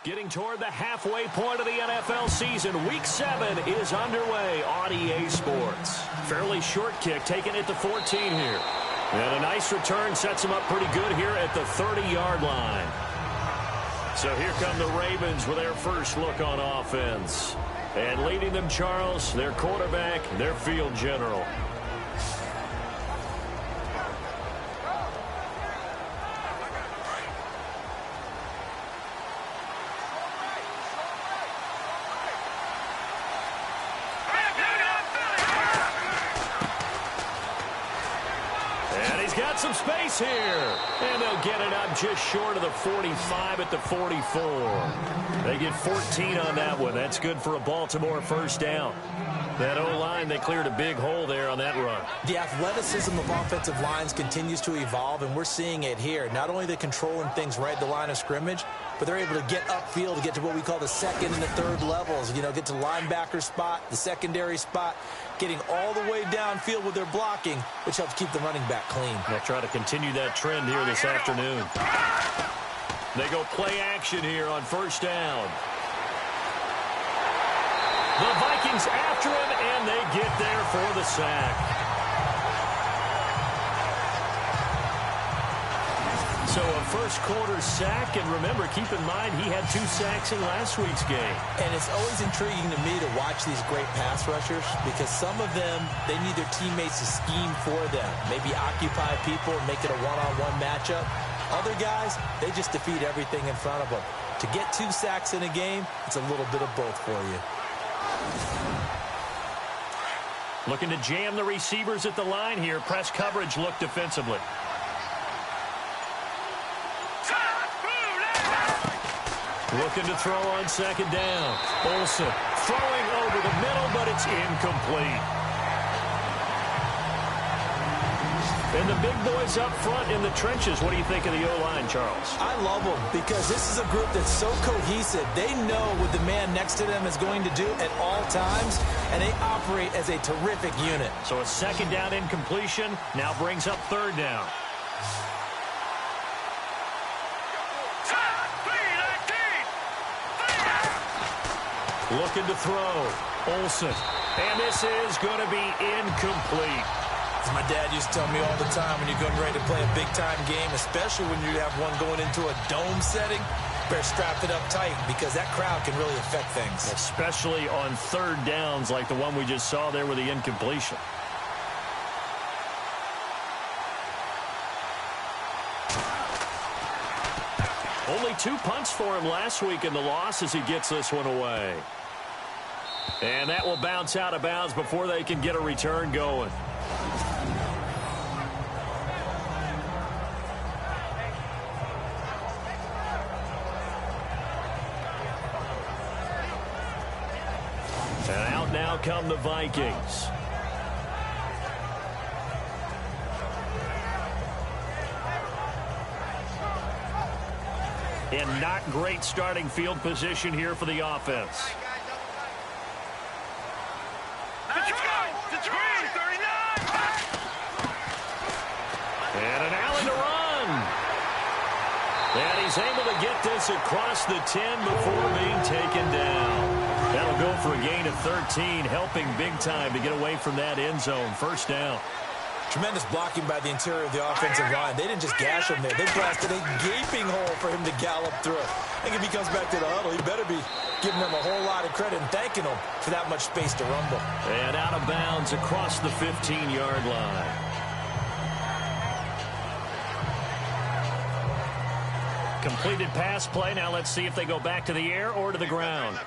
Getting toward the halfway point of the NFL season. Week 7 is underway on EA Sports. Fairly short kick, taking it to 14 here. And a nice return sets them up pretty good here at the 30-yard line. So here come the Ravens with their first look on offense. And leading them, Charles, their quarterback, their field general. Got some space here, and they'll get it up just short of the 45 at the 44. They get 14 on that one. That's good for a Baltimore first down. That O-line, they cleared a big hole there on that run. The athleticism of offensive lines continues to evolve, and we're seeing it here. Not only are they controlling things right at the line of scrimmage, but they're able to get upfield to get to what we call the second and the third levels. You know, get to the linebacker spot, the secondary spot, getting all the way downfield with their blocking, which helps keep the running back clean. They'll try to continue that trend here this afternoon. They go play action here on first down. The Vikings after him, and they get there for the sack. So a first quarter sack, and remember, keep in mind he had 2 sacks in last week's game. And it's always intriguing to me to watch these great pass rushers because some of them, they need their teammates to scheme for them. Maybe occupy people and make it a one-on-one matchup. Other guys, they just defeat everything in front of them. To get 2 sacks in a game, it's a little bit of both for you. Looking to jam the receivers at the line here. Press coverage look defensively. Looking to throw on second down. Olsen throwing over the middle, but it's incomplete. And the big boys up front in the trenches. What do you think of the O-line, Charles? I love them because this is a group that's so cohesive. They know what the man next to them is going to do at all times, and they operate as a terrific unit. So a second down incompletion now brings up third down. Looking to throw. Olsen. And this is going to be incomplete. As my dad used to tell me all the time, when you're getting ready to play a big-time game, especially when you have one going into a dome setting, better strap it up tight because that crowd can really affect things. Especially on third downs like the one we just saw there with the incompletion. Only 2 punts for him last week in the loss as he gets this one away. And that will bounce out of bounds before they can get a return going. And out now come the Vikings. And not great starting field position here for the offense. Let's go! The 39! And an alley to run. And he's able to get this across the 10 before being taken down. That'll go for a gain of 13, helping big time to get away from that end zone. First down. Tremendous blocking by the interior of the offensive line. They didn't just gash him there. They blasted a gaping hole for him to gallop through. I think if he comes back to the huddle, he better be giving them a whole lot of credit and thanking them for that much space to rumble. And out of bounds across the 15-yard line. Completed pass play. Now let's see if they go back to the air or to the ground.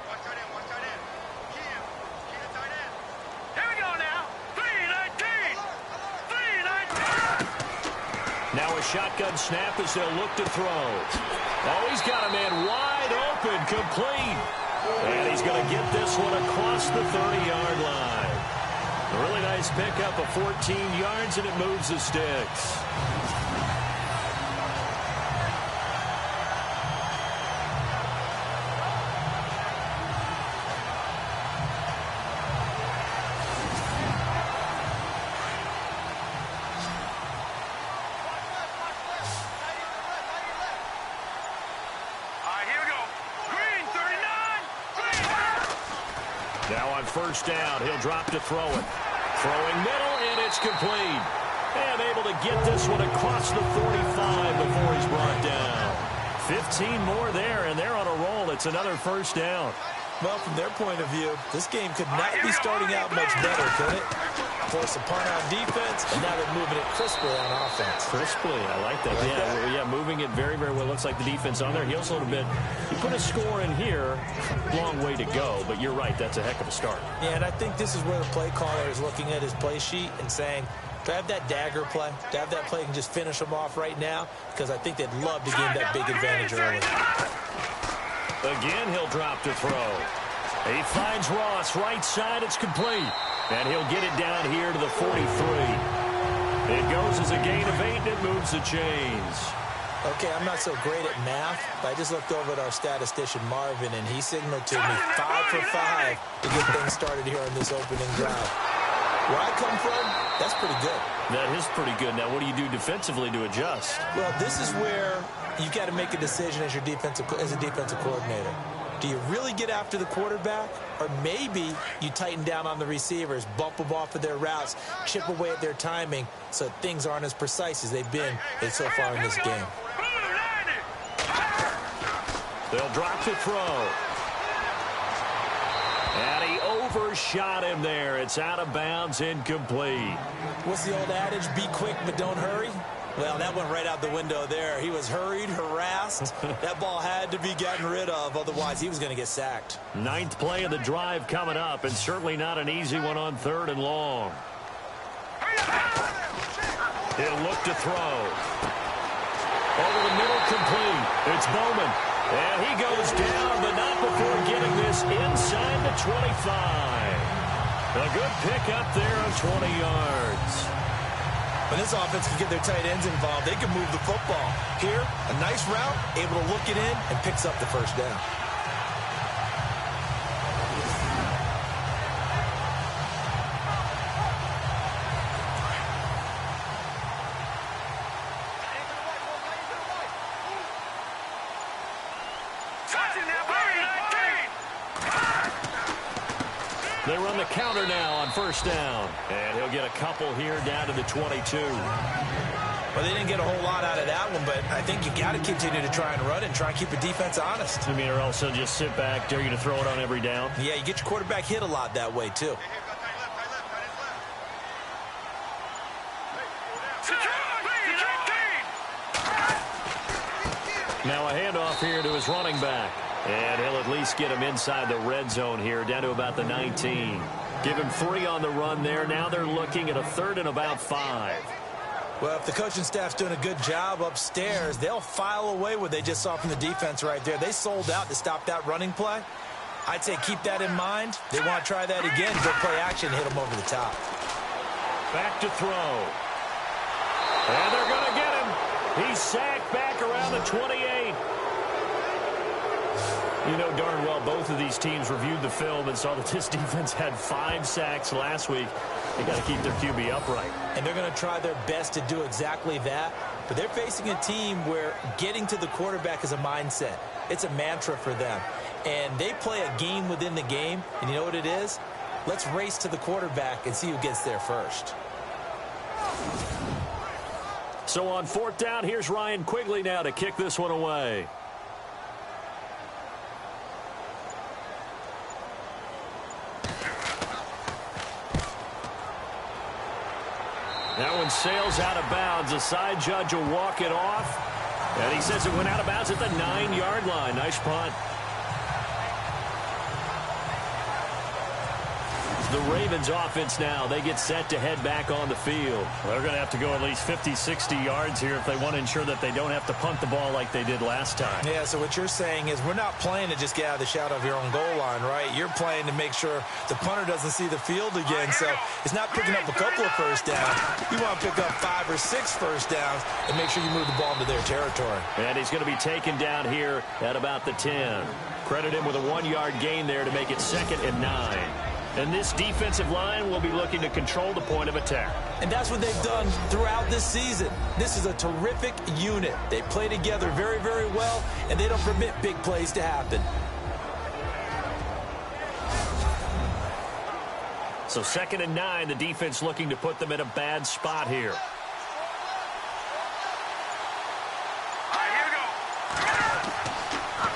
Now a shotgun snap as they'll look to throw. Oh, he's got a man wide open, complete. And he's going to get this one across the 30-yard line. A really nice pickup of 14 yards, and it moves the sticks. first down. He'll drop to throw it. Throwing middle, and it's complete. And able to get this one across the 45 before he's brought down. 15 more there, and they're on a roll. It's another first down. Well, from their point of view, this game could not be starting out much better, could it? Force a punt on defense, and now they're moving it crisply on offense. Crisply, I like that. Yeah, moving it very, very well. Looks like the defense on there. Heels a little bit. You put a score in here, long way to go, but you're right, that's a heck of a start. Yeah, and I think this is where the play caller is looking at his play sheet and saying, to have that dagger play, to have that play and just finish them off right now, because I think they'd love to gain that big advantage early. Again, he'll drop to throw. He finds Ross, right side, it's complete. And he'll get it down here to the 43. It goes as a gain of 8, and it moves the chains. Okay, I'm not so great at math, but I just looked over at our statistician, Marvin, and he signaled to me 5 for 5 to get things started here on this opening drive. Where I come from, that's pretty good. That is pretty good. Now, what do you do defensively to adjust? Well, this is where you've got to make a decision as a defensive coordinator. Do you really get after the quarterback? Or maybe you tighten down on the receivers, bump them off of their routes, chip away at their timing so things aren't as precise as they've been so far in this game. They'll drop to throw. And he overshot him there. It's out of bounds, incomplete. What's the old adage? Be quick, but don't hurry. Well, that went right out the window there. He was hurried, harassed. That ball had to be gotten rid of. Otherwise, he was going to get sacked. 9th play of the drive coming up, and certainly not an easy one on 3rd and long. He'll look to throw. Over the middle, complete. It's Bowman. And he goes down, but not before getting this inside the 25. A good pick up there on 20 yards. When this offense can get their tight ends involved, they can move the football. Here, a nice route, able to look it in, and picks up the first down. They run the counter now on first down. And he'll get a couple here down to the 22. Well, they didn't get a whole lot out of that one, but I think you got to continue to try and run it and try and keep the defense honest. I mean, or else they'll just sit back, dare you to throw it on every down. Yeah, you get your quarterback hit a lot that way, too. Now a handoff here to his running back. And he'll at least get him inside the red zone here, down to about the 19. Give him 3 on the run there. Now they're looking at a 3rd and about 5. Well, if the coaching staff's doing a good job upstairs, they'll file away what they just saw from the defense right there. They sold out to stop that running play. I'd say keep that in mind. They want to try that again. Go play action, hit them over the top. Back to throw. And they're going to get him. He's sacked back around the 28. You know darn well both of these teams reviewed the film and saw that this defense had 5 sacks last week. They got to keep their QB upright. And they're going to try their best to do exactly that. But they're facing a team where getting to the quarterback is a mindset. It's a mantra for them. And they play a game within the game. And you know what it is? Let's race to the quarterback and see who gets there first. So on 4th down, here's Ryan Quigley now to kick this one away. That one sails out of bounds. The side judge will walk it off. And he says it went out of bounds at the 9-yard line. Nice punt. The Ravens offense now, they get set to head back on the field. They're going to have to go at least 50, 60 yards here if they want to ensure that they don't have to punt the ball like they did last time. Yeah, so what you're saying is we're not playing to just get out of the shadow of your own goal line, right? You're playing to make sure the punter doesn't see the field again. So it's not picking up a couple of first downs. You want to pick up 5 or 6 first downs and make sure you move the ball into their territory. And he's going to be taken down here at about the 10. Credit him with a 1-yard gain there to make it 2nd and 9. And this defensive line will be looking to control the point of attack. And that's what they've done throughout this season. This is a terrific unit. They play together very, very well, and they don't permit big plays to happen. So 2nd and 9, the defense looking to put them in a bad spot here.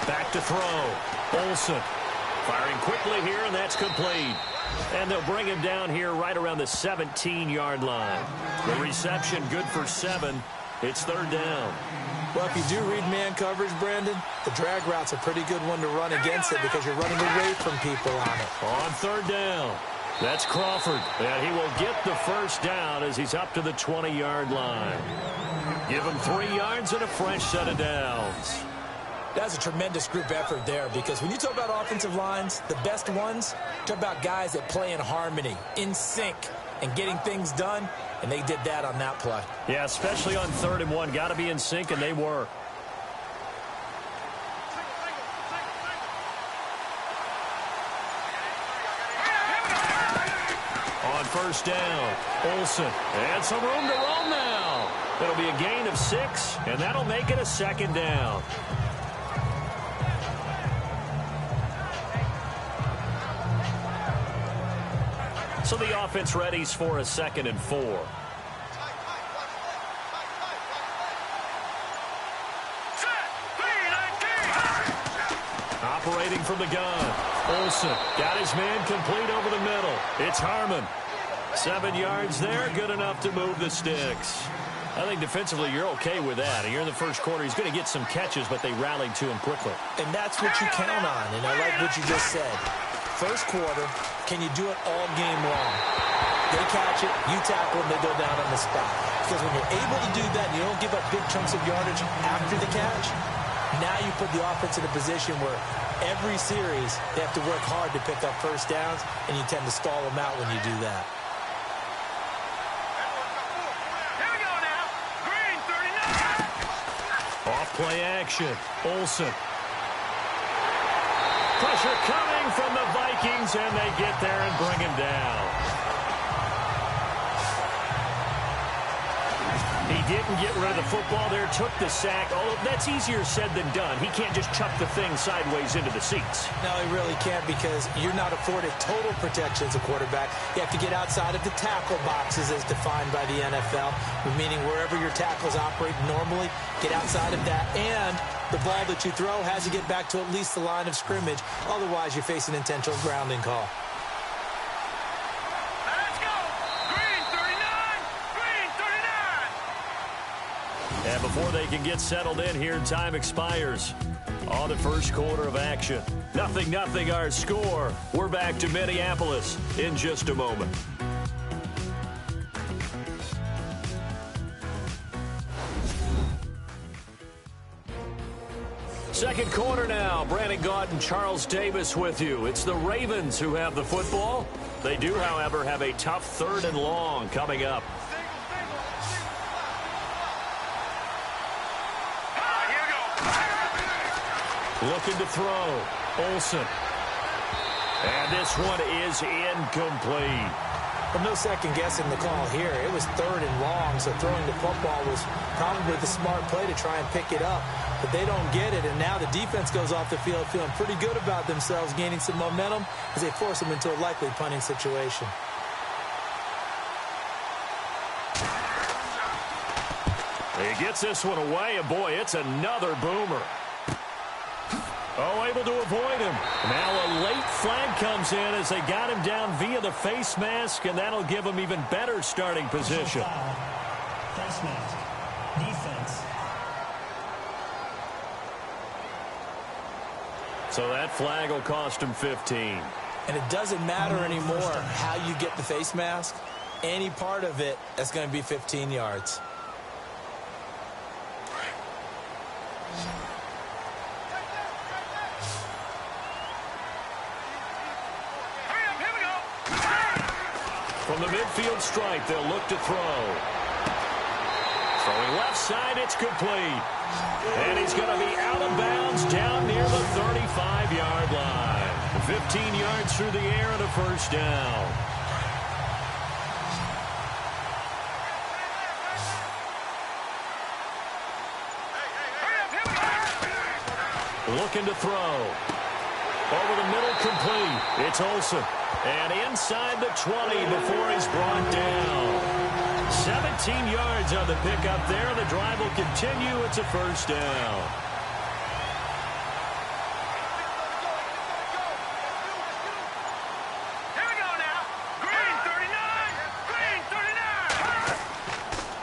Back to throw. Olsen firing quickly here, and that's complete. And they'll bring him down here right around the 17-yard line. The reception good for 7. It's 3rd down. Well, if you do read man coverage, Brandon, the drag route's a pretty good one to run against it because you're running away from people on it. On 3rd down, that's Crawford. And he will get the 1st down as he's up to the 20-yard line. Give him 3 yards and a fresh set of downs. That's a tremendous group effort there because when you talk about offensive lines, the best ones, talk about guys that play in harmony, in sync, and getting things done, and they did that on that play. Yeah, especially on 3rd and 1. Got to be in sync, and they were. On 1st down, Olsen. And some room to roam now. It'll be a gain of 6, and that'll make it a 2nd down. So the offense readies for a 2nd and 4. Operating from the gun. Olsen got his man complete over the middle. It's Harmon. 7 yards there, good enough to move the sticks. I think defensively you're okay with that. Here in the 1st quarter, he's going to get some catches, but they rallied to him quickly. And that's what you count on, and I like what you just said. 1st quarter, can you do it all game long? They catch it, you tackle them, they go down on the spot. Because when you're able to do that, you don't give up big chunks of yardage after the catch. Now you put the offense in a position where every series they have to work hard to pick up 1st downs, and you tend to stall them out when you do that. Here we go now. Green, 39. Off play action. Olsen. Pressure coming from the Vikings, and they get there and bring him down. He didn't get rid of the football there, took the sack. Oh, that's easier said than done. He can't just chuck the thing sideways into the seats. No, he really can't because you're not afforded total protection as a quarterback. You have to get outside of the tackle boxes as defined by the NFL, meaning wherever your tackles operate normally, get outside of that. And the ball that you throw has to get back to at least the line of scrimmage. Otherwise, you're facing intentional grounding call. Let's go. Green, 39. Green, 39. And before they can get settled in here, time expires on the 1st quarter of action. 0-0 our score. We're back to Minneapolis in just a moment. Second quarter now. Brandon Gaunt and Charles Davis with you. It's the Ravens who have the football. They do, however, have a tough 3rd and long coming up. Looking to throw. Olsen. And this one is incomplete. Well, no second guessing the call here. It was 3rd and long, so throwing the football was probably the smart play to try and pick it up. But they don't get it, and now the defense goes off the field feeling pretty good about themselves, gaining some momentum as they force them into a likely punting situation. He gets this one away, and boy, it's another boomer. Oh, able to avoid him. Now a late flag comes in as they got him down via the face mask, and that'll give him even better starting position. Face mask. Defense. So that flag will cost him 15. And it doesn't matter anymore how you get the face mask. Any part of it, that's going to be 15 yards. From the midfield stripe, they'll look to throw. Throwing left side, it's complete. And he's going to be out of bounds down near the 35-yard line. 15 yards through the air and a 1st down. Looking to throw. Over the middle, complete. It's Olsen. And inside the 20 before he's brought down. 17 yards on the pickup there. The drive will continue. It's a first down.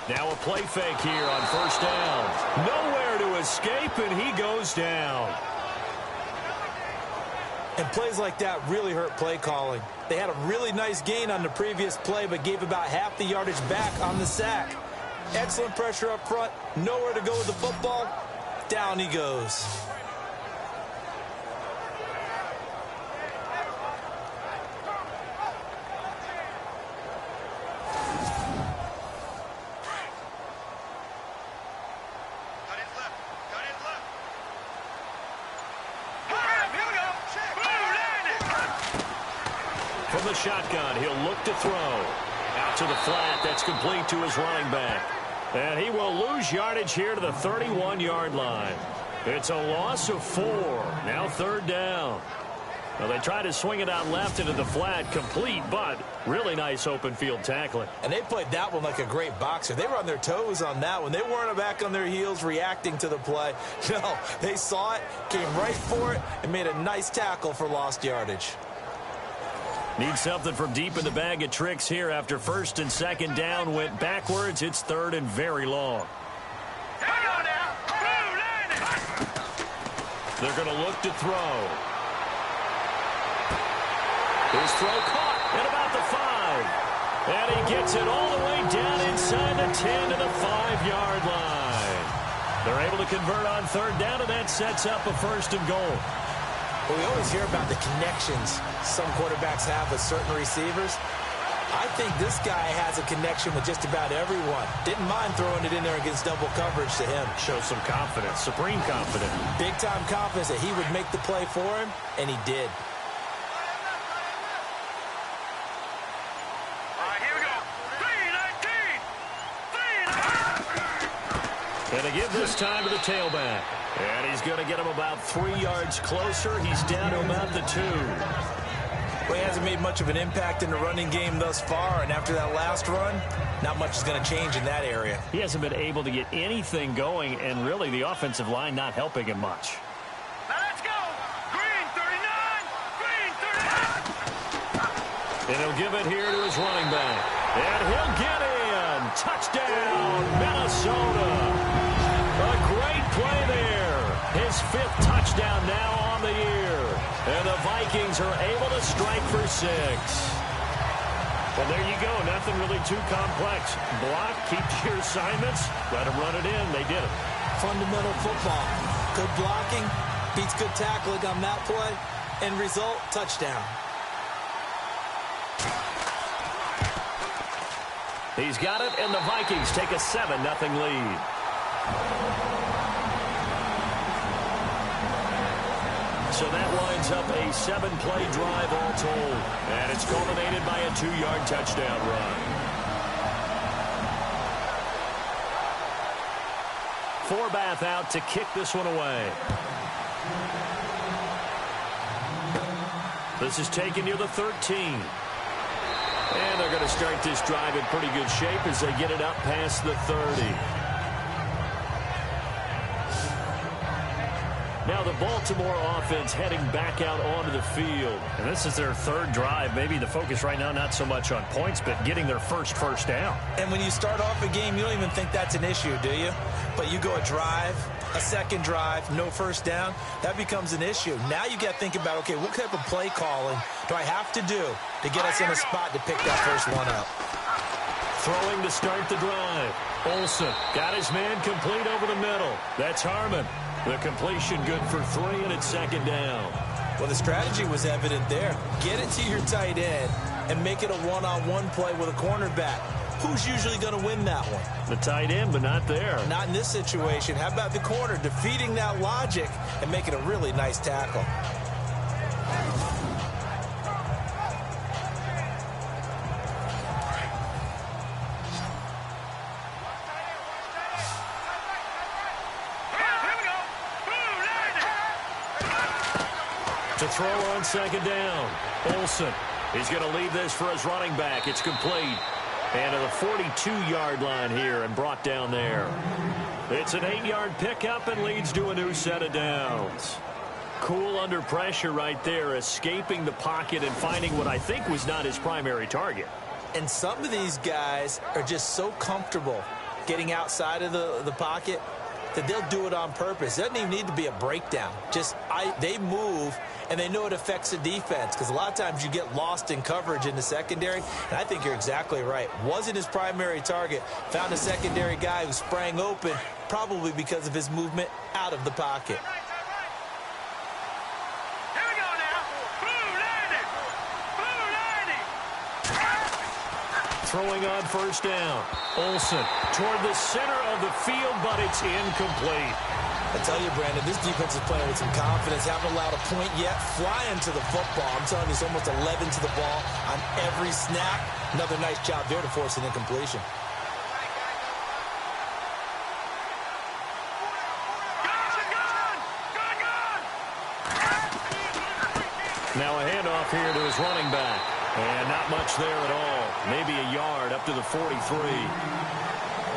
Now a play fake here on first down. Nowhere to escape, and he goes down. And plays like that really hurt play calling. They had a really nice gain on the previous play, but gave about half the yardage back on the sack. Excellent pressure up front. Nowhere to go with the football. Down he goes. From the shotgun, he'll look to throw. Out to the flat. That's complete to his running back. And he will lose yardage here to the 31-yard line. It's a loss of 4. Now third down. Well, they try to swing it out left into the flat. Complete, but really nice open field tackling. And they played that one like a great boxer. They were on their toes on that one. They weren't back on their heels reacting to the play. No, they saw it, came right for it, and made a nice tackle for lost yardage. Need something from deep in the bag of tricks here after first and second down went backwards. It's third and very long. They're going to look to throw. His throw caught at about the 5. And he gets it all the way down inside the 10 to the 5-yard line. They're able to convert on third down, and that sets up a first and goal. Well, we always hear about the connections some quarterbacks have with certain receivers. I think this guy has a connection with just about everyone. Didn't mind throwing it in there against double coverage to him. Shows some confidence, supreme confidence. Big-time confidence that he would make the play for him, and he did. And they give this time to the tailback. And he's going to get him about 3 yards closer. He's down to about the 2. Well, he hasn't made much of an impact in the running game thus far, and after that last run, not much is going to change in that area. He hasn't been able to get anything going, and really the offensive line not helping him much. Now let's go! Green 39! Green 39! And he'll give it here to his running back. And he'll get in! Touchdown, Minnesota! A great play there. His 5th touchdown now on the year. And the Vikings are able to strike for 6. Well, there you go. Nothing really too complex. Block, keep to your assignments, let them run it in. They did it. Fundamental football. Good blocking, beats good tackling on that play. End result, touchdown. He's got it, and the Vikings take a 7-0 lead. So that lines up a 7-play drive all told. And it's culminated by a 2-yard touchdown run. Forbath out to kick this one away. This is taken near the 13. And they're going to start this drive in pretty good shape as they get it up past the 30. Now the Baltimore offense heading back out onto the field. And this is their 3rd drive. Maybe the focus right now not so much on points, but getting their first down. And when you start off a game, you don't even think that's an issue, do you? But you go a drive, a second drive, no first down, that becomes an issue. Now you got to think about, okay, what type of play calling do I have to do to get us in a spot to pick that first one up? Throwing to start the drive. Olsen got his man complete over the middle. That's Harmon. The completion good for 3, and it's 2nd down. Well, the strategy was evident there. Get it to your tight end and make it a one-on-one play with a cornerback. Who's usually going to win that one? The tight end, but not there. Not in this situation. How about the corner defeating that logic and making a really nice tackle? To throw on 2nd down. Olsen He's going to leave this for his running back. It's complete. And to the 42-yard line here and brought down there. It's an 8-yard pickup and leads to a new set of downs. Cool under pressure right there, escaping the pocket and finding what I think was not his primary target. And some of these guys are just so comfortable getting outside of the pocket that they'll do it on purpose. It doesn't even need to be a breakdown. They move, and they know it affects the defense because a lot of times you get lost in coverage in the secondary, and I think you're exactly right. Wasn't his primary target. Found a secondary guy who sprang open, probably because of his movement out of the pocket. Here we go now. Blue landing. Blue landing. Throwing on first down. Olsen toward the center of the field, but it's incomplete. I tell you, Brandon, this defense is playing with some confidence. Haven't allowed a point yet. Flying to the football. I'm telling you, it's almost 11 to the ball on every snap. Another nice job there to force an incompletion. Now a handoff here to his running back. And not much there at all. Maybe a yard up to the 43.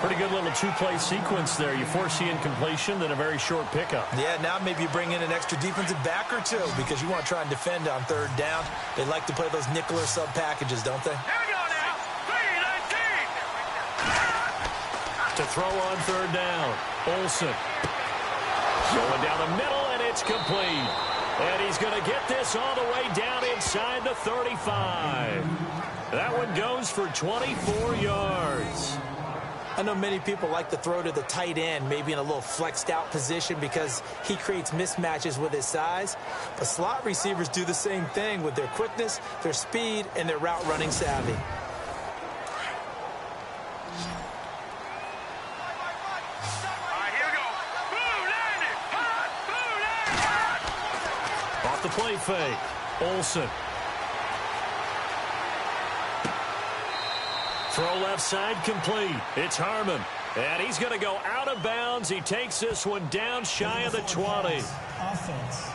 Pretty good little two-play sequence there. You force the incompletion, then a very short pickup. Yeah, now maybe you bring in an extra defensive back or two because you want to try and defend on third down. They like to play those nickel or sub packages, don't they? Here we go now. 3-19. To throw on third down. Olsen. Going down the middle, and it's complete. And he's going to get this all the way down inside the 35. That one goes for 24 yards. I know many people like to throw to the tight end, maybe in a little flexed out position because he creates mismatches with his size. But slot receivers do the same thing with their quickness, their speed, and their route running savvy. All right, here we go. Blue landing. Hot. Blue landing. Off the play fake. Olsen. Throw left side complete. It's Harmon. And he's going to go out of bounds. He takes this one down shy of the 20. Offense.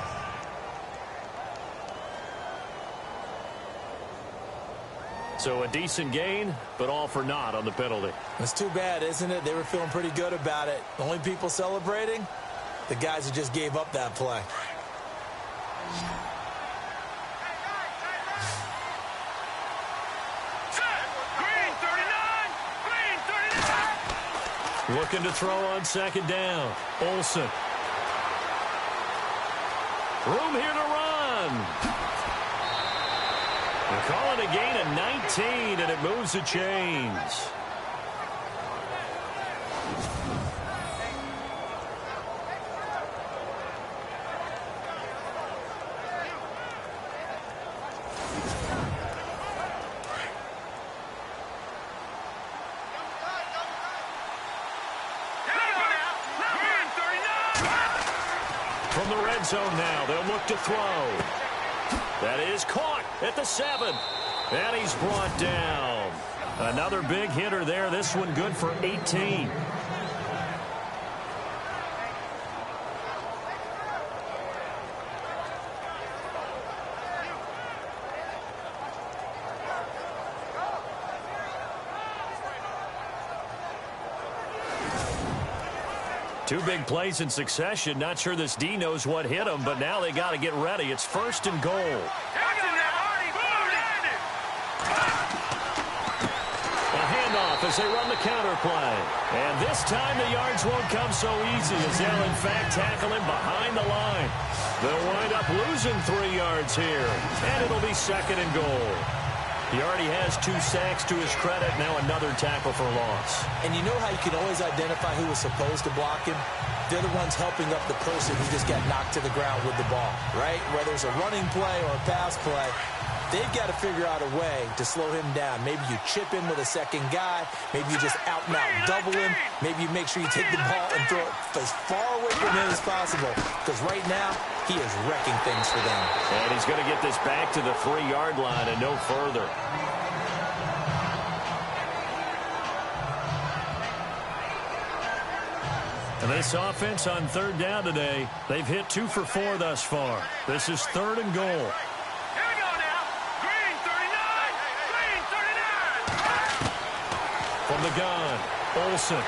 So a decent gain, but all for naught on the penalty. It's too bad, isn't it? They were feeling pretty good about it. The only people celebrating? The guys who just gave up that play. Looking to throw on second down. Olsen. Room here to run. They're calling a gain of 19, and it moves the chains. From the red zone now, they'll look to throw. That is caught at the 7. And he's brought down. Another big hitter there. This one good for 18. Two big plays in succession. Not sure this D knows what hit him, but now they got to get ready. It's first and goal. A handoff as they run the counter play. And this time the yards won't come so easy as they'll in fact tackle him behind the line. They'll wind up losing 3 yards here. And it'll be second and goal. He already has 2 sacks to his credit. Now another tackle for loss. And you know how you can always identify who was supposed to block him? They're the ones helping up the person who just got knocked to the ground with the ball, right? Whether it's a running play or a pass play, they've got to figure out a way to slow him down. Maybe you chip him with a second guy. Maybe you just out and out double him. Maybe you make sure you take the ball and throw it as far away from him as possible. Because right now, he is wrecking things for them. And he's going to get this back to the 3-yard line and no further. And this offense on third down today, they've hit 2 for 4 thus far. This is third and goal. Here we go now. Green 39. From the gun, Olsen.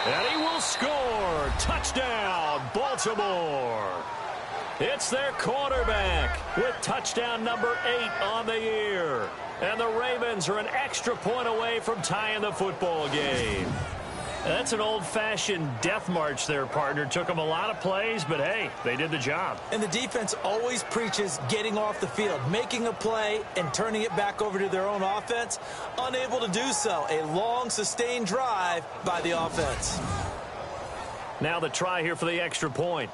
And he will score. Touchdown, Baltimore. It's their quarterback with touchdown number 8 on the year. And the Ravens are an extra point away from tying the football game. That's an old-fashioned death march there, partner. Took them a lot of plays, but, hey, they did the job. And the defense always preaches getting off the field, making a play and turning it back over to their own offense. Unable to do so. A long, sustained drive by the offense. Now the try here for the extra point.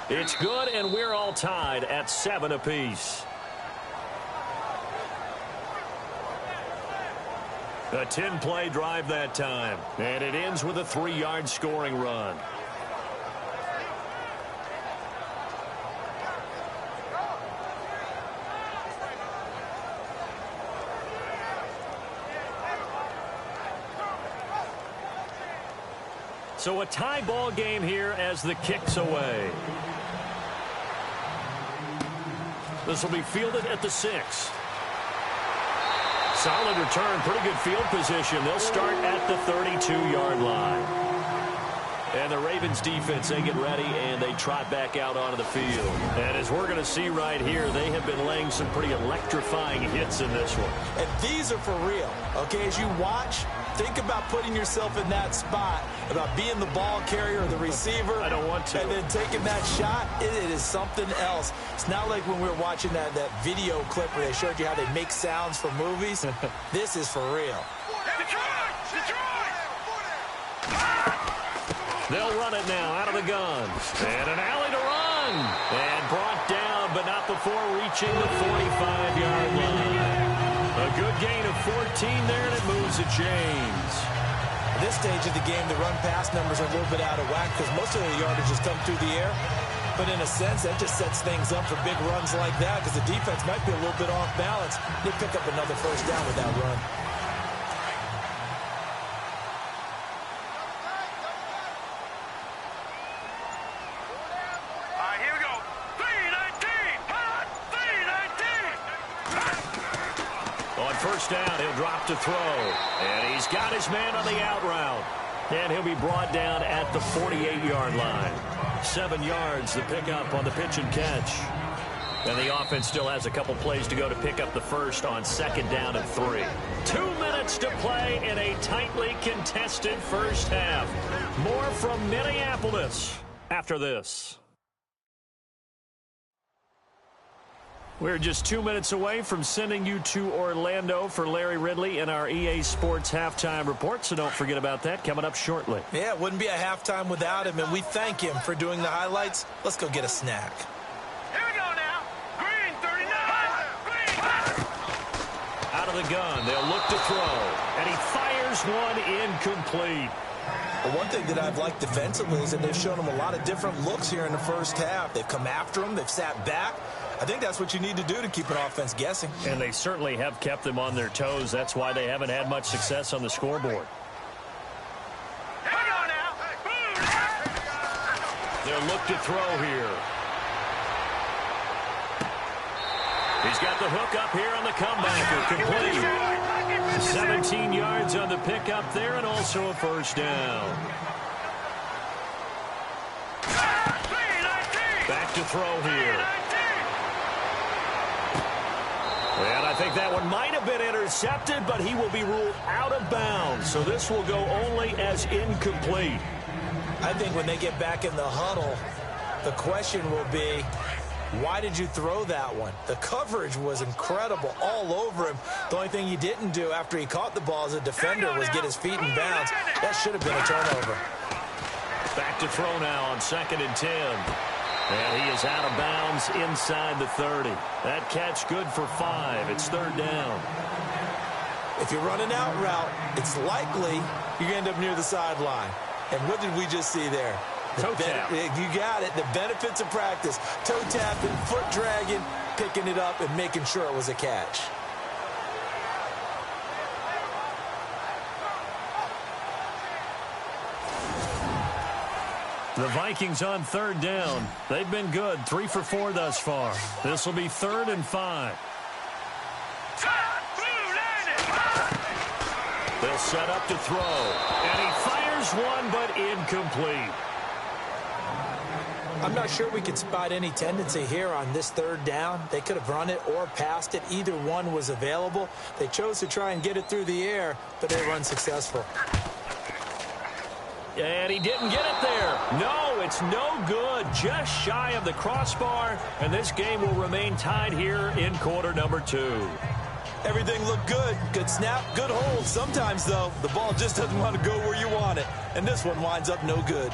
It's good, and we're all tied at 7 apiece. A 10-play drive that time, and it ends with a 3-yard scoring run. So a tie ball game here as the kick's away. This will be fielded at the 6. Solid return, pretty good field position. They'll start at the 32-yard line. And the Ravens defense, they get ready, and they trot back out onto the field. And as we're going to see right here, they have been laying some pretty electrifying hits in this one. And these are for real. Okay, as you watch, think about putting yourself in that spot, about being the ball carrier or the receiver. I don't want to. And then taking that shot, it is something else. It's not like when we were watching that video clip where they showed you how they make sounds for movies. This is for real. They'll run it now out of the gun. And an alley to run. And brought down, but not before reaching the 45-yard line. A good gain of 14 there, and it moves the chains. At this stage of the game, the run-pass numbers are a little bit out of whack because most of the yardage has come through the air. But in a sense, that just sets things up for big runs like that because the defense might be a little bit off balance. They pick up another first down with that run. First down, he'll drop to throw. And he's got his man on the out route. And he'll be brought down at the 48-yard line. 7 yards, the pickup on the pitch and catch. And the offense still has a couple plays to go to pick up the first on 2nd down and 3. 2 minutes to play in a tightly contested first half. More from Minneapolis after this. We're just 2 minutes away from sending you to Orlando for Larry Ridley in our EA Sports Halftime Report, so don't forget about that coming up shortly. Yeah, it wouldn't be a halftime without him, and we thank him for doing the highlights. Let's go get a snack. Here we go now. Green, 39. Green. Out of the gun, they'll look to throw, and he fires one incomplete. Well, one thing that I've liked defensively is that they've shown him a lot of different looks here in the first half. They've come after him. They've sat back. I think that's what you need to do to keep an offense guessing. And they certainly have kept them on their toes. That's why they haven't had much success on the scoreboard. Hang on now. They'll look to throw here. He's got the hook up here on the comebacker. Complete. 17 yards on the pickup there and also a first down. Back to throw here. And I think that one might have been intercepted, but he will be ruled out of bounds. So this will go only as incomplete. I think when they get back in the huddle, the question will be, why did you throw that one? The coverage was incredible all over him. The only thing he didn't do after he caught the ball as a defender was get his feet in bounds. That should have been a turnover. Back to throw now on 2nd and 10. And he is out of bounds inside the 30. That catch good for 5. It's 3rd down. If you run an out route, it's likely you're going to end up near the sideline. And what did we just see there? Toe tap. You got it. The benefits of practice. Toe tapping, foot dragging, picking it up, and making sure it was a catch. The Vikings on third down. They've been good, 3 for 4 thus far. This will be 3rd and 5. They'll set up to throw. And he fires one, but incomplete. I'm not sure we can spot any tendency here on this 3rd down. They could have run it or passed it. Either one was available. They chose to try and get it through the air, but they were unsuccessful. And he didn't get it there. No, it's no good. Just shy of the crossbar. And this game will remain tied here in quarter number 2. Everything looked good. Good snap, good hold. Sometimes, though, the ball just doesn't want to go where you want it. And this one winds up no good.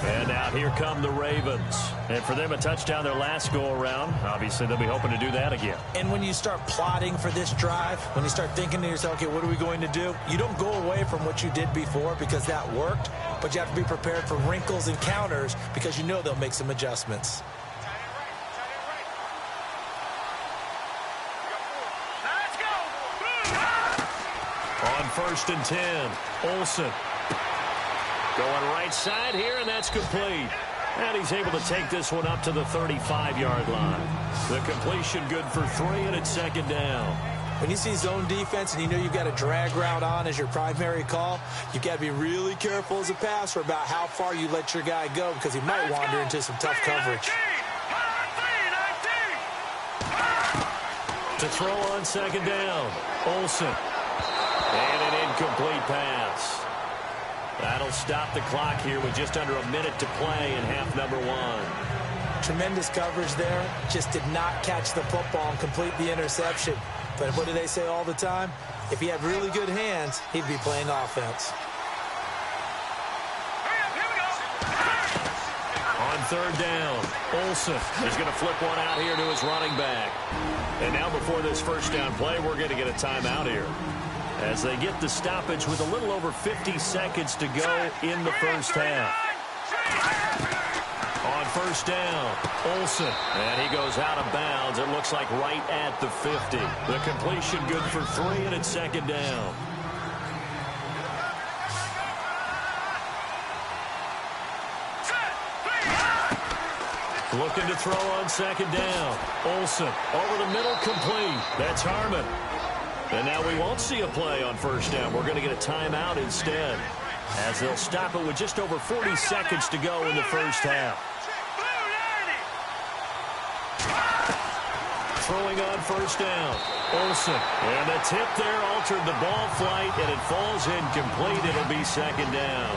And now here come the Ravens. And for them, a touchdown their last go-around. Obviously, they'll be hoping to do that again. And when you start plotting for this drive, when you start thinking to yourself, okay, what are we going to do? You don't go away from what you did before because that worked, but you have to be prepared for wrinkles and counters because you know they'll make some adjustments. On 1st and 10, Olsen. Going right side here, and that's complete. And he's able to take this one up to the 35-yard line. The completion good for 3, and it's 2nd down. When you see zone defense and you know you've got a drag route on as your primary call, you've got to be really careful as a passer about how far you let your guy go because he might wander into some tough coverage. To throw on 2nd down, Olsen. And an incomplete pass. That'll stop the clock here with just under a minute to play in half number 1. Tremendous coverage there. Just did not catch the football and complete the interception. But what do they say all the time? If he had really good hands, he'd be playing offense. On 3rd down, Olsen is going to flip one out here to his running back. And now before this 1st down play, we're going to get a timeout here, as they get the stoppage with a little over 50 seconds to go in the 1st half. On 1st down, Olsen, and he goes out of bounds. It looks like right at the 50. The completion good for 3, and it's 2nd down. Looking to throw on 2nd down. Olsen over the middle, complete. That's Harmon. And now we won't see a play on 1st down. We're going to get a timeout instead, as they'll stop it with just over 40 seconds to go in the 1st half. Throwing on 1st down, Olsen. And the tip there altered the ball flight, and it falls incomplete. It'll be 2nd down.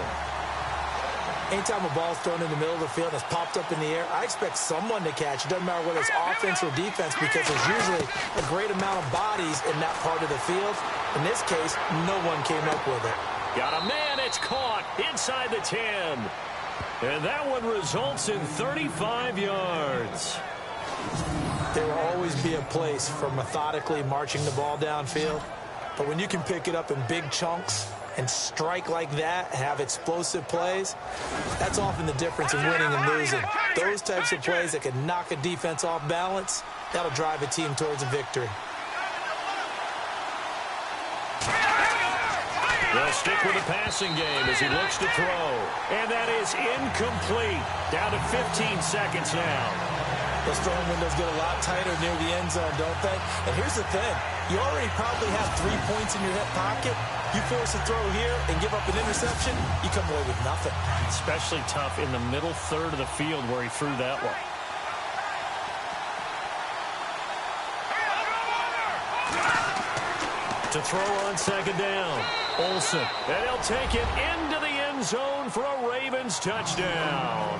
Anytime a ball's thrown in the middle of the field and it's popped up in the air, I expect someone to catch. It doesn't matter whether it's offense or defense because there's usually a great amount of bodies in that part of the field. In this case, no one came up with it. Got a man, it's caught inside the 10. And that one results in 35 yards. There will always be a place for methodically marching the ball downfield. But when you can pick it up in big chunks and strike like that, have explosive plays, that's often the difference in winning and losing. Those types of plays that can knock a defense off balance, that'll drive a team towards a victory. They'll stick with the passing game as he looks to throw. And that is incomplete. Down to 15 seconds now. Those throwing windows get a lot tighter near the end zone, don't they? And here's the thing. You already probably have 3 points in your hip pocket. You force a throw here and give up an interception, you come away with nothing. Especially tough in the middle third of the field where he threw that one. To throw on 2nd down, Olsen. And he'll take it into the end zone for a Ravens touchdown.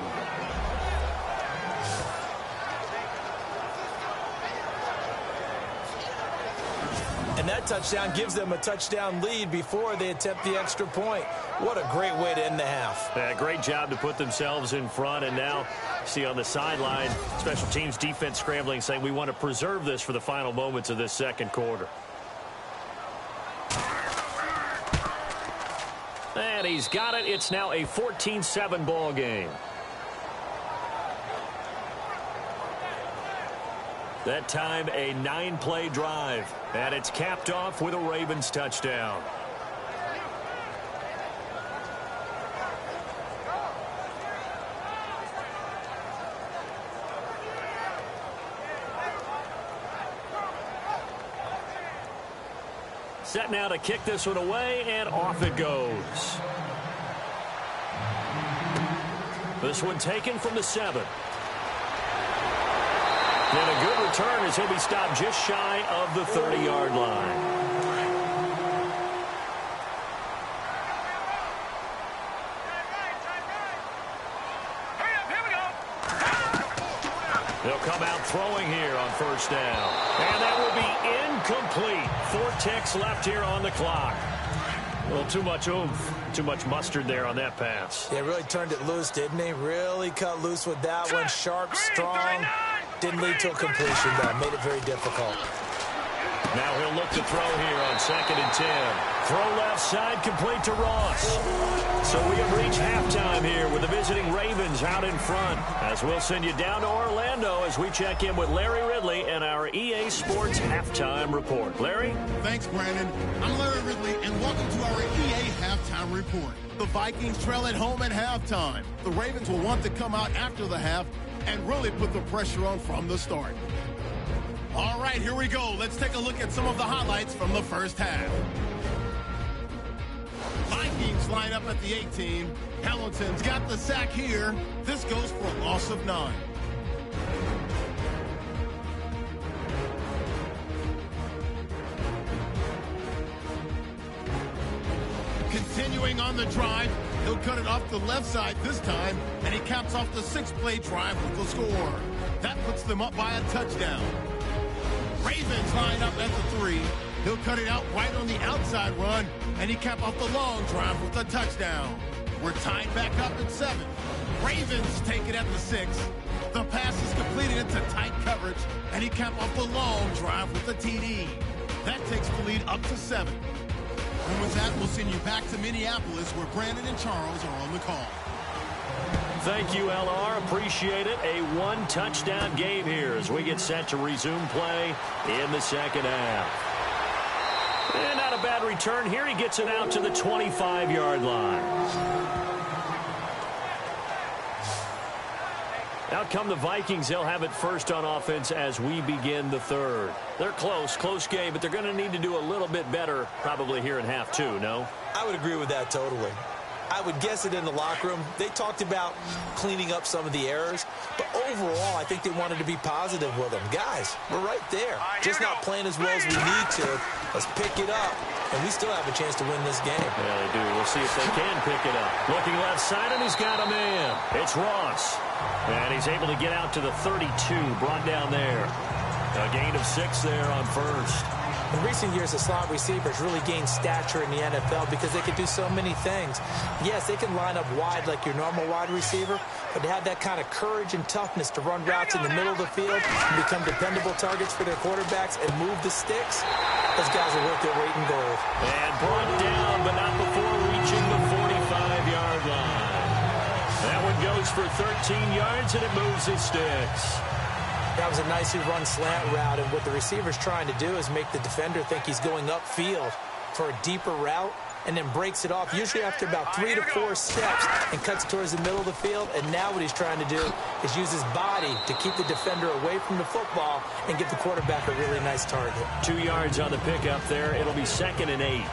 And that touchdown gives them a touchdown lead before they attempt the extra point. What a great way to end the half. Yeah, great job to put themselves in front. And now, see on the sideline, special teams defense scrambling, saying we want to preserve this for the final moments of this 2nd quarter. And he's got it. It's now a 14-7 ball game. That time a 9-play drive. And it's capped off with a Ravens touchdown. Set now to kick this one away, and off it goes. This one taken from the 7. And a good return as he'll be stopped just shy of the 30-yard line. They'll come out throwing here on first down. And that will be incomplete. 4 ticks left here on the clock. Well, too much oomph, too much mustard there on that pass. Yeah, really turned it loose, didn't he? Really cut loose with that one. Sharp, strong. Didn't lead to a completion, though. Made it very difficult. Now he'll look to throw here on 2nd and 10. Throw left side, complete to Ross. So we have reached halftime here with the visiting Ravens out in front. As we'll send you down to Orlando as we check in with Larry Ridley and our EA Sports Halftime Report. Larry? Thanks, Brandon. I'm Larry Ridley, and welcome to our EA Halftime Report. The Vikings trail at home at halftime. The Ravens will want to come out after the half and really put the pressure on from the start. All right, here we go. Let's take a look at some of the highlights from the first half. Vikings line up at the 18. Hamilton's got the sack here. This goes for a loss of 9. Continuing on the drive, he'll cut it off the left side this time, and he caps off the 6-play drive with the score. That puts them up by a touchdown. Ravens line up at the 3. He'll cut it out right on the outside run, and he cap off the long drive with a touchdown. We're tied back up at 7. Ravens take it at the 6. The pass is completed into tight coverage, and he cap off the long drive with a TD. That takes the lead up to 7. And with that, we'll send you back to Minneapolis, where Brandon and Charles are on the call. Thank you, LR. Appreciate it. A 1-touchdown game here as we get set to resume play in the second half. And not a bad return here. He gets it out to the 25-yard line. Out come the Vikings. They'll have it first on offense as we begin the third. They're close game, but they're going to need to do a little bit better probably here in half 2, no? I would agree with that totally. I would guess it in the locker room. They talked about cleaning up some of the errors, but overall, I think they wanted to be positive with them. Guys, we're right there. Just not playing as well as we need to. Let's pick it up, and we still have a chance to win this game. Yeah, they do. We'll see if they can pick it up. Looking left side, and he's got a man. It's Ross. And he's able to get out to the 32, brought down there. A gain of 6 there on first. In recent years, the slot receivers really gained stature in the NFL because they could do so many things. Yes, they can line up wide like your normal wide receiver, but they have that kind of courage and toughness to run routes in the middle of the field and become dependable targets for their quarterbacks and move the sticks. Those guys are worth their weight in gold. And brought down, but not before reaching the 45-yard line. That one goes for 13 yards, and it moves his sticks. That was a nicely run slant route, and what the receiver's trying to do is make the defender think he's going upfield for a deeper route and then breaks it off, usually after about 3 to 4 steps, and cuts towards the middle of the field. And now what he's trying to do is use his body to keep the defender away from the football and give the quarterback a really nice target. 2 yards on the pickup there. It'll be 2nd and 8.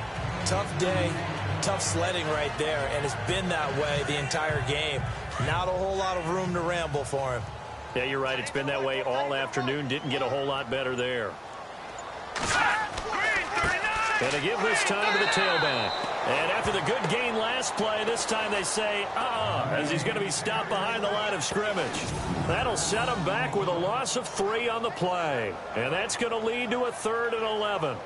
Tough day, tough sledding right there, and it's been that way the entire game. Not a whole lot of room to ramble for him. Yeah, you're right. It's been that way all afternoon. Didn't get a whole lot better there. And a give this time to the tailback. And after the good gain last play, this time they say, as he's going to be stopped behind the line of scrimmage. That'll set him back with a loss of 3 on the play. And that's going to lead to a 3rd and 11.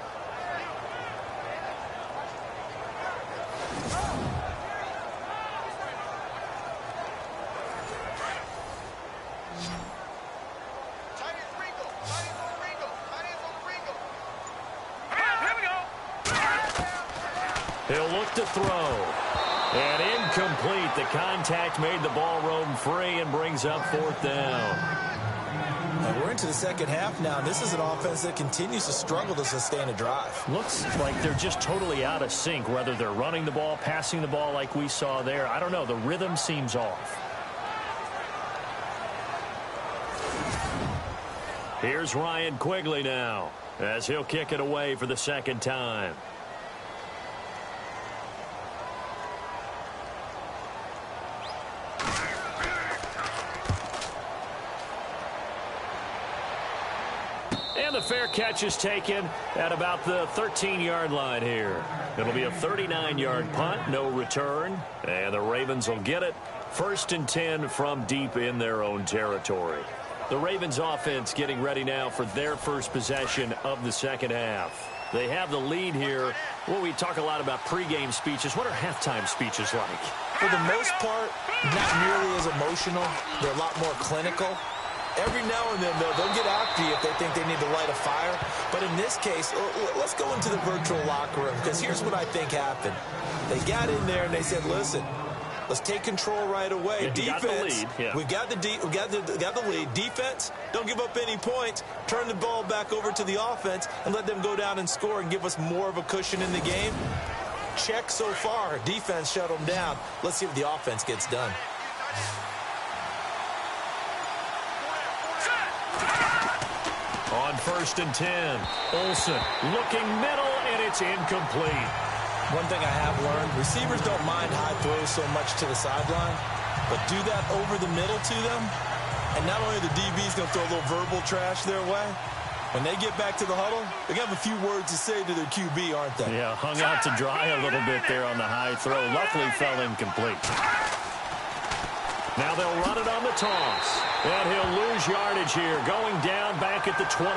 He'll look to throw. And incomplete. The contact made the ball roam free and brings up 4th down. Now we're into the second half now, and this is an offense that continues to struggle to sustain a drive. Looks like they're just totally out of sync, whether they're running the ball, passing the ball like we saw there. I don't know. The rhythm seems off. Here's Ryan Quigley now, as he'll kick it away for the second time. And the fair catch is taken at about the 13-yard line here. It'll be a 39-yard punt, no return. And the Ravens will get it. 1st and 10 from deep in their own territory. The Ravens offense getting ready now for their first possession of the second half. They have the lead here. Well, we talk a lot about pregame speeches. What are halftime speeches like? For the most part, not nearly as emotional. They're a lot more clinical. Every now and then, though, they'll get after you if they think they need to light a fire. But in this case, let's go into the virtual locker room, because here's what I think happened. They got in there and they said, listen, let's take control right away. Defense, we got the lead. Defense, don't give up any points. Turn the ball back over to the offense and let them go down and score and give us more of a cushion in the game. Check so far. Defense shut them down. Let's see if the offense gets done. On 1st and 10, Olsen looking middle, and it's incomplete. One thing I have learned, receivers don't mind high throws so much to the sideline, but do that over the middle to them, and not only the DB's going to throw a little verbal trash their way, when they get back to the huddle, they're going to have a few words to say to their QB, aren't they? Yeah, hung out to dry a little bit there on the high throw. Luckily fell incomplete. Now they'll run it on the toss. And he'll lose yardage here, going down back at the 28.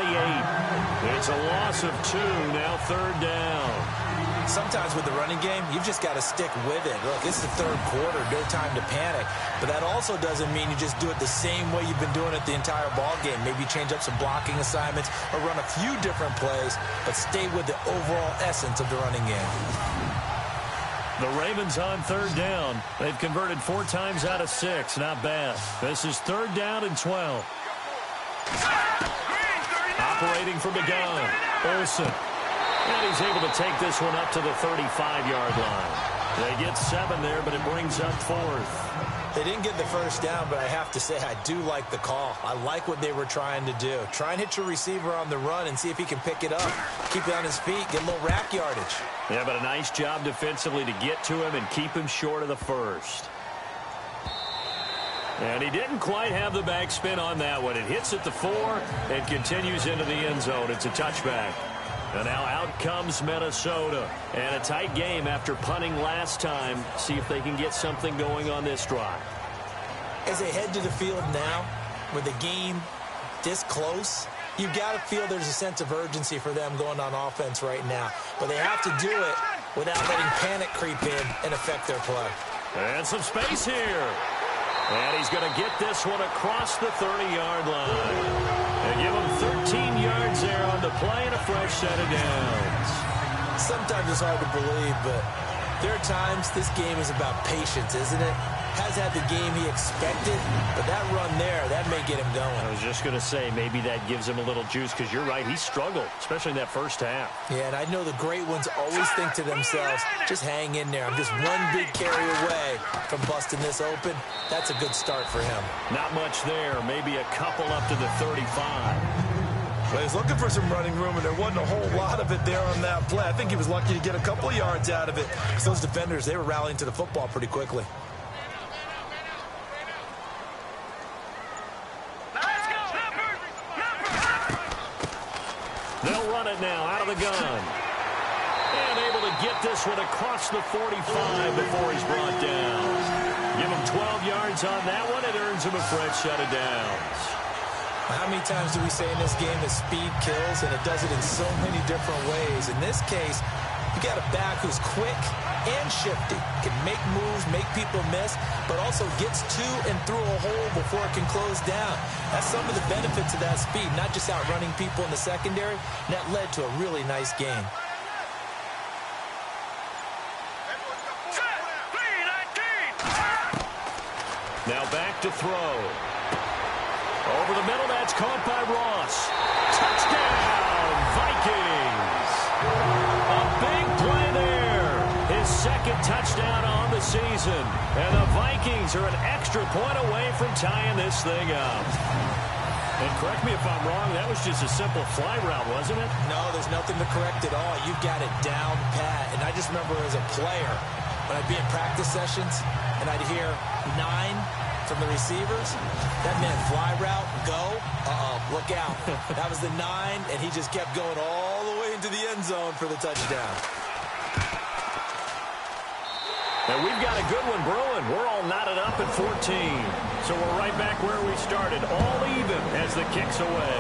It's a loss of 2, now 3rd down. Sometimes with the running game, you've just got to stick with it. Look, it's the 3rd quarter, no time to panic. But that also doesn't mean you just do it the same way you've been doing it the entire ball game. Maybe change up some blocking assignments or run a few different plays, but stay with the overall essence of the running game. The Ravens on 3rd down. They've converted 4 times out of 6. Not bad. This is 3rd down and 12. Operating from the gun, Olsen. And he's able to take this one up to the 35-yard line. They get 7 there, but it brings up 4th. They didn't get the first down, but I have to say I do like the call. I like what they were trying to do. Try and hit your receiver on the run and see if he can pick it up. Keep it on his feet, get a little rack yardage. Yeah, but a nice job defensively to get to him and keep him short of the first. And he didn't quite have the backspin on that one. It hits at the 4 and continues into the end zone. It's a touchback. And now out comes Minnesota. And a tight game after punting last time. See if they can get something going on this drive. As they head to the field now, with the game this close, you've got to feel there's a sense of urgency for them going on offense right now. But they have to do it without letting panic creep in and affect their play. And some space here. And he's going to get this one across the 30-yard line. And give him 13 yards there on the play and a fresh set of downs. Sometimes it's hard to believe, but there are times this game is about patience, isn't it? Has had the game he expected, but that run there, that may get him going. I was just going to say, maybe that gives him a little juice, because you're right, he struggled, especially in that first half. Yeah, and I know the great ones always think to themselves, just hang in there. I'm just one big carry away from busting this open. That's a good start for him. Not much there, maybe a couple up to the 35. Well, he's looking for some running room, and there wasn't a whole lot of it there on that play. I think he was lucky to get a couple of yards out of it, because those defenders, they were rallying to the football pretty quickly. They'll run it now out of the gun. And able to get this one across the 45 before he's brought down. Give him 12 yards on that one. It earns him a fresh set of downs. How many times do we say in this game that speed kills, and it does it in so many different ways? In this case, you got a back who's quick and shifty, can make moves, make people miss, but also gets to and through a hole before it can close down. That's some of the benefits of that speed, not just outrunning people in the secondary. And that led to a really nice game. Now back to throw. Over the middle, that's caught by Ross. Touchdown, Vikings. A big play there. His second touchdown on the season. And the Vikings are an extra point away from tying this thing up. And correct me if I'm wrong, that was just a simple fly route, wasn't it? No, there's nothing to correct at all. You've got it down pat. And I just remember as a player, when I'd be in practice sessions, and I'd hear 9 from the receivers, that meant fly route, go, look out. That was the 9, and he just kept going all the way into the end zone for the touchdown. And we've got a good one brewing. We're all knotted up at 14. So we're right back where we started, all even as the kick's away.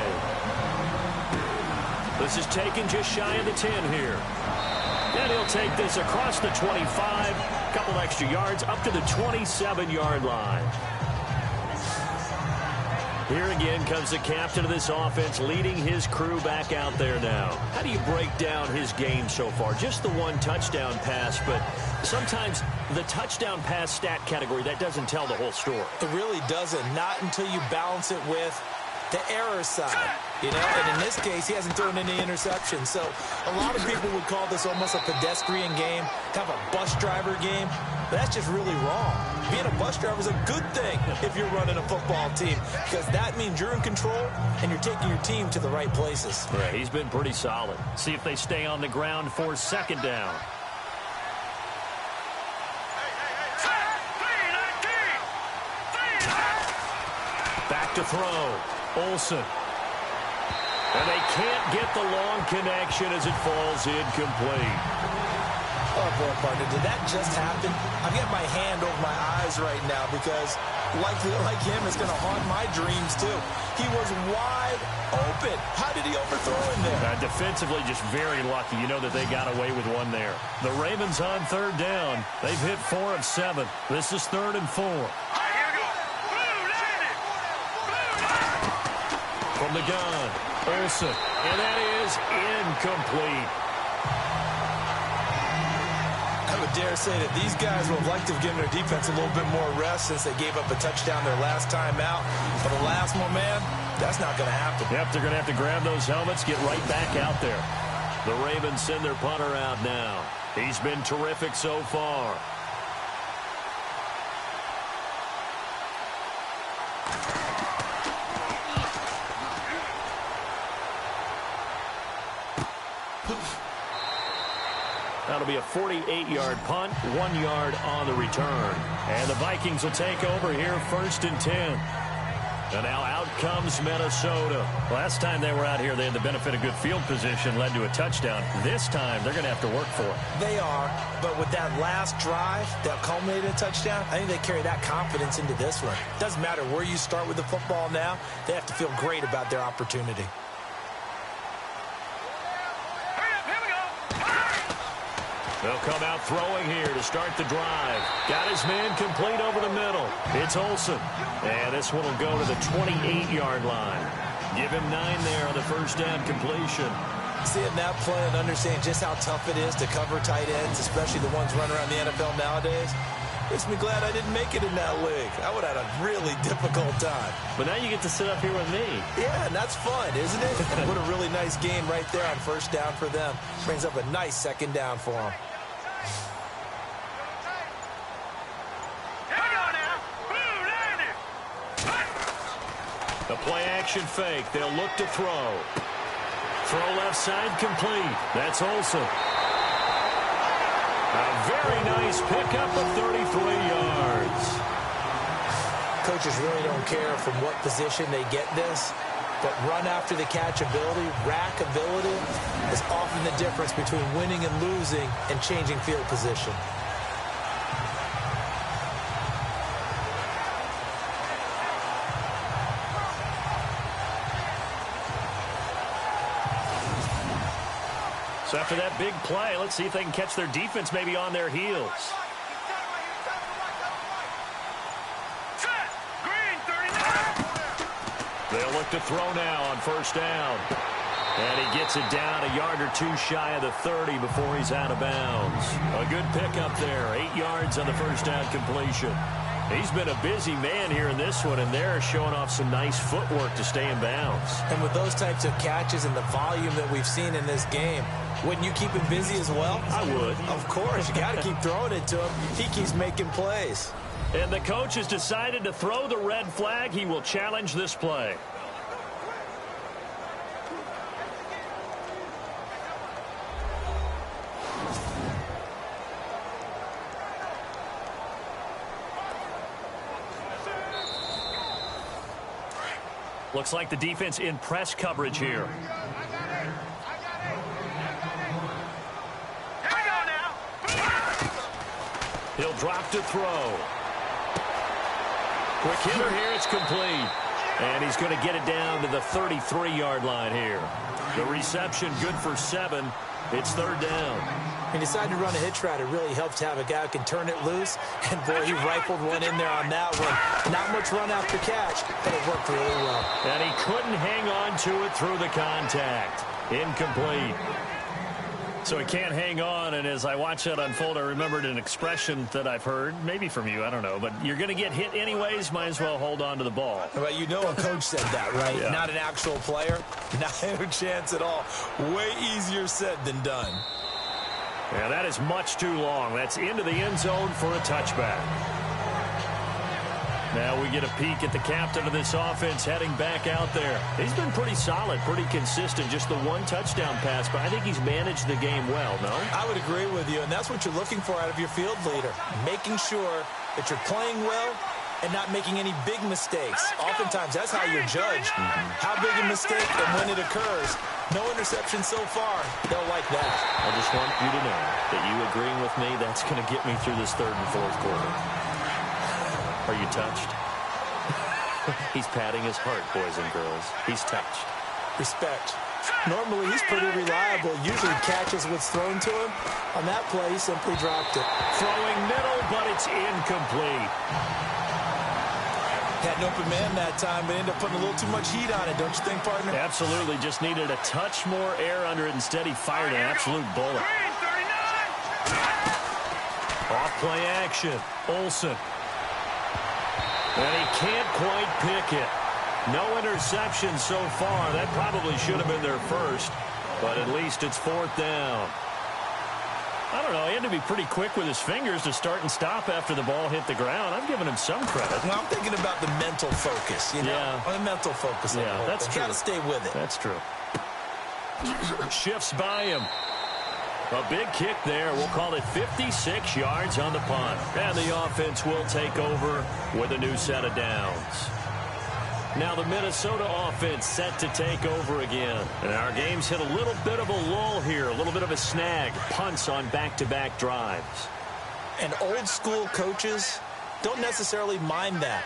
This is taken just shy of the 10 here. And he'll take this across the 25, a couple extra yards, up to the 27-yard line. Here again comes the captain of this offense, leading his crew back out there now. How do you break down his game so far? Just the one touchdown pass, but sometimes the touchdown pass stat category, that doesn't tell the whole story. It really doesn't, not until you balance it with the error side, you know, and in this case, he hasn't thrown any interceptions. So a lot of people would call this almost a pedestrian game, kind of a bus driver game, but that's just really wrong. Being a bus driver is a good thing if you're running a football team, because that means you're in control and you're taking your team to the right places. Yeah, he's been pretty solid. See if they stay on the ground for second down. Back to throw. Olsen. And they can't get the long connection as it falls incomplete. Oh, boy, partner, did that just happen? I've got my hand over my eyes right now because, like him, it's going to haunt my dreams, too. He was wide open. How did he overthrow him there? Defensively, just very lucky. You know that they got away with one there. The Ravens on third down. They've hit 4 of 7. This is 3rd and 4. From the gun, Olsen, and that is incomplete. I would dare say that these guys would have liked to have given their defense a little bit more rest since they gave up a touchdown their last time out. But the last one, man, that's not going to happen. Yep, they're going to have to grab those helmets, get right back out there. The Ravens send their punter out now. He's been terrific so far. That'll be a 48-yard punt, 1 yard on the return. And the Vikings will take over here 1st and 10. And now out comes Minnesota. Last time they were out here, they had the benefit of good field position, led to a touchdown. This time, they're going to have to work for it. They are, but with that last drive that culminated in a touchdown, I think they carry that confidence into this one. Doesn't matter where you start with the football now, they have to feel great about their opportunity. They'll come out throwing here to start the drive. Got his man complete over the middle. It's Olsen. And this one will go to the 28-yard line. Give him 9 there on the first down completion. Seeing that play and understanding just how tough it is to cover tight ends, especially the ones running around the NFL nowadays, makes me glad I didn't make it in that league. I would have had a really difficult time. But now you get to sit up here with me. Yeah, and that's fun, isn't it? What a really nice game right there on first down for them. Brings up a nice second down for them. The play-action fake. They'll look to throw. Throw left side complete. That's Olsen. A very nice pickup of 33 yards. Coaches really don't care from what position they get this, but run after the catch ability, rack ability, is often the difference between winning and losing and changing field position. So after that big play, let's see if they can catch their defense maybe on their heels. They'll look to throw now on first down. And he gets it down a yard or 2 shy of the 30 before he's out of bounds. A good pickup there. 8 yards on the first down completion. He's been a busy man here in this one, and they're showing off some nice footwork to stay in bounds. And with those types of catches and the volume that we've seen in this game, wouldn't you keep him busy as well? I would. Of course. You got to keep throwing it to him. He keeps making plays. And the coach has decided to throw the red flag. He will challenge this play. Looks like the defense in press coverage here. Here we go now. He'll drop to throw. Quick hitter here, it's complete. And he's going to get it down to the 33-yard line here. The reception good for 7. It's third down. He decided to run a hitch route. It really helps to have a guy who can turn it loose. And, boy, he rifled one in there on that one. Not much run after catch, but it worked really well. And he couldn't hang on to it through the contact. Incomplete. So he can't hang on, and as I watch that unfold, I remembered an expression that I've heard, maybe from you, I don't know, but you're going to get hit anyways, might as well hold on to the ball. Well, you know a coach said that, right? Yeah. Not an actual player. Not a chance at all. Way easier said than done. Yeah, that is much too long. That's into the end zone for a touchback. Now we get a peek at the captain of this offense heading back out there. He's been pretty solid, pretty consistent. Just the one touchdown pass, but I think he's managed the game well, no? I would agree with you, and that's what you're looking for out of your field leader. Making sure that you're playing well and not making any big mistakes. Oftentimes, that's how you're judged. How big a mistake and when it occurs. No interception so far. They'll like that. I just want you to know that you agreeing with me, that's going to get me through this third and fourth quarter. Are you touched? He's patting his heart, boys and girls. He's touched. Respect. Normally, he's pretty reliable. Usually catches what's thrown to him. On that play, he simply dropped it. Throwing middle, but it's incomplete. Had an open man that time, but ended up putting a little too much heat on it, don't you think, partner? Absolutely. Just needed a touch more air under it. Instead, he fired an absolute bullet. Green, 39. Off play action. Olsen. And he can't quite pick it. No interception so far. That probably should have been their first, but at least it's fourth down. I don't know. He had to be pretty quick with his fingers to start and stop after the ball hit the ground. I'm giving him some credit. Well, I'm thinking about the mental focus, you know? Yeah. The mental focus. Yeah, that's true. Got to stay with it. That's true. Shifts by him. A big kick there. We'll call it 56 yards on the punt. And the offense will take over with a new set of downs. Now the Minnesota offense set to take over again. And our game's hit a little bit of a lull here, a little bit of a snag. Punts on back-to-back drives. And old school coaches don't necessarily mind that.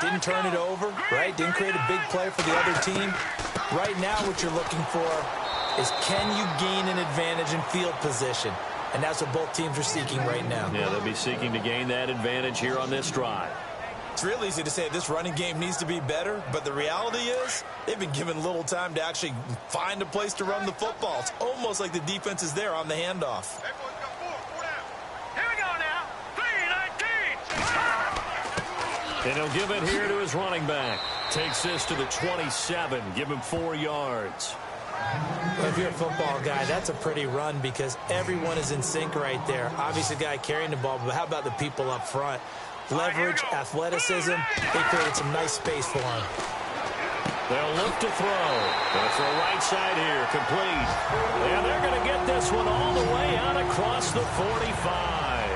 Didn't turn it over, right? Didn't create a big play for the other team. Right now what you're looking for is can you gain an advantage in field position? And that's what both teams are seeking right now. Yeah, they'll be seeking to gain that advantage here on this drive. It's real easy to say this running game needs to be better, but the reality is they've been given little time to actually find a place to run the football. It's almost like the defense is there on the handoff. Hey, boys, got four down. Here we go now. 3-19. And he'll give it here to his running back. Takes this to the 27. Give him 4 yards. Well, if you're a football guy, that's a pretty run because everyone is in sync right there. Obviously, the guy carrying the ball, but how about the people up front? Leverage, athleticism, they created some nice space for him. They'll look to throw. Gonna throw right side here, complete. And they're going to get this one all the way out across the 45.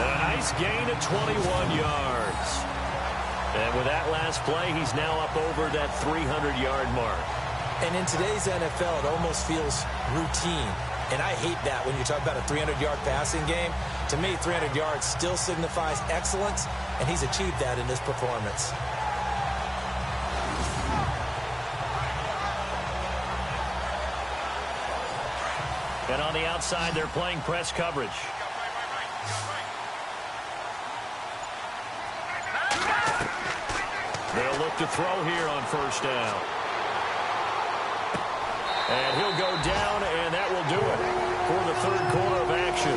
And a nice gain of 21 yards. And with that last play, he's now up over that 300-yard mark. And in today's NFL, it almost feels routine. And I hate that when you talk about a 300-yard passing game. To me, 300 yards still signifies excellence, and he's achieved that in this performance. And on the outside, they're playing press coverage. They'll look to throw here on first down. And he'll go down, and that will do it for the third quarter of action.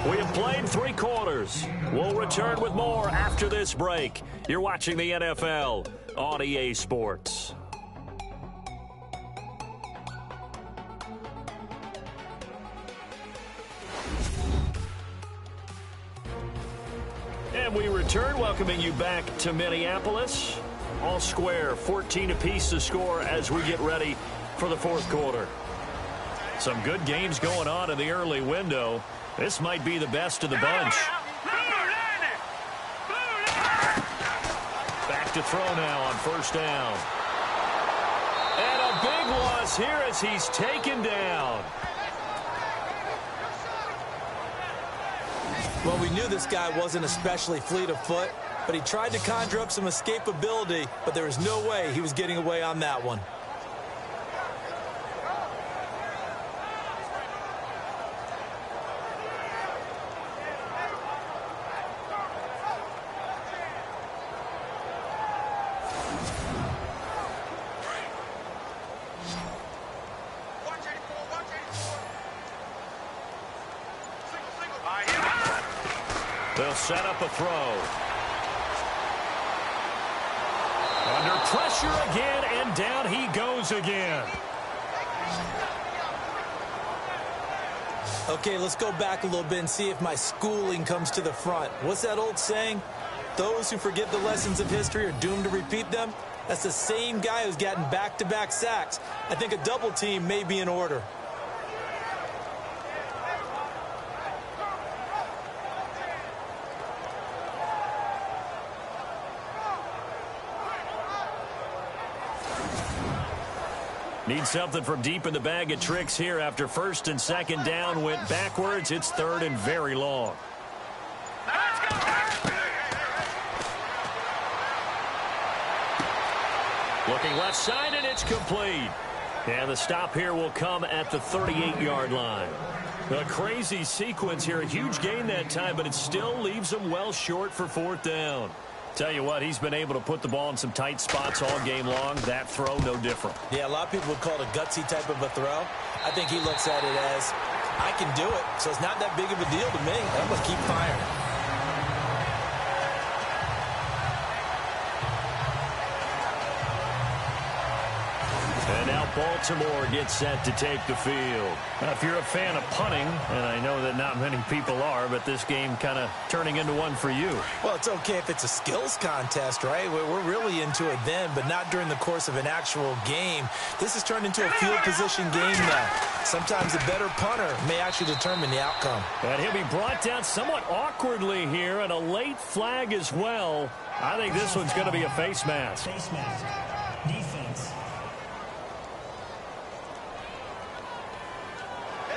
We have played 3 quarters. We'll return with more after this break. You're watching the NFL on EA Sports. And we return, welcoming you back to Minneapolis. All square, 14 apiece to score as we get ready for the 4th quarter. Some good games going on in the early window. This might be the best of the bunch. Back to throw now on 1st down. And a big loss here as he's taken down. Well, we knew this guy wasn't especially fleet of foot, but he tried to conjure up some escapability, but there was no way he was getting away on that one. They'll set up a throw. Under pressure again, and down he goes again. Okay, let's go back a little bit and see if my schooling comes to the front. What's that old saying? Those who forget the lessons of history are doomed to repeat them. That's the same guy who's gotten back-to-back sacks. I think a double team may be in order. Need something from deep in the bag of tricks here after 1st and 2nd down went backwards. It's 3rd and very long. Looking left side, and it's complete. And the stop here will come at the 38-yard line. A crazy sequence here. A huge gain that time, but it still leaves him well short for 4th down. Tell you what, he's been able to put the ball in some tight spots all game long. That throw, no different. Yeah, a lot of people would call it a gutsy type of a throw. I think he looks at it as, I can do it, so it's not that big of a deal to me. I'm going to keep firing. And now Baltimore gets set to take the field. Now, if you're a fan of punting, and I know that not many people are, but this game kind of turning into one for you. Well, it's okay if it's a skills contest, right? We're really into it then, but not during the course of an actual game. This has turned into a field position game now. Sometimes a better punter may actually determine the outcome. And he'll be brought down somewhat awkwardly here, and a late flag as well. I think this one's going to be a face mask. Face mask. Defense.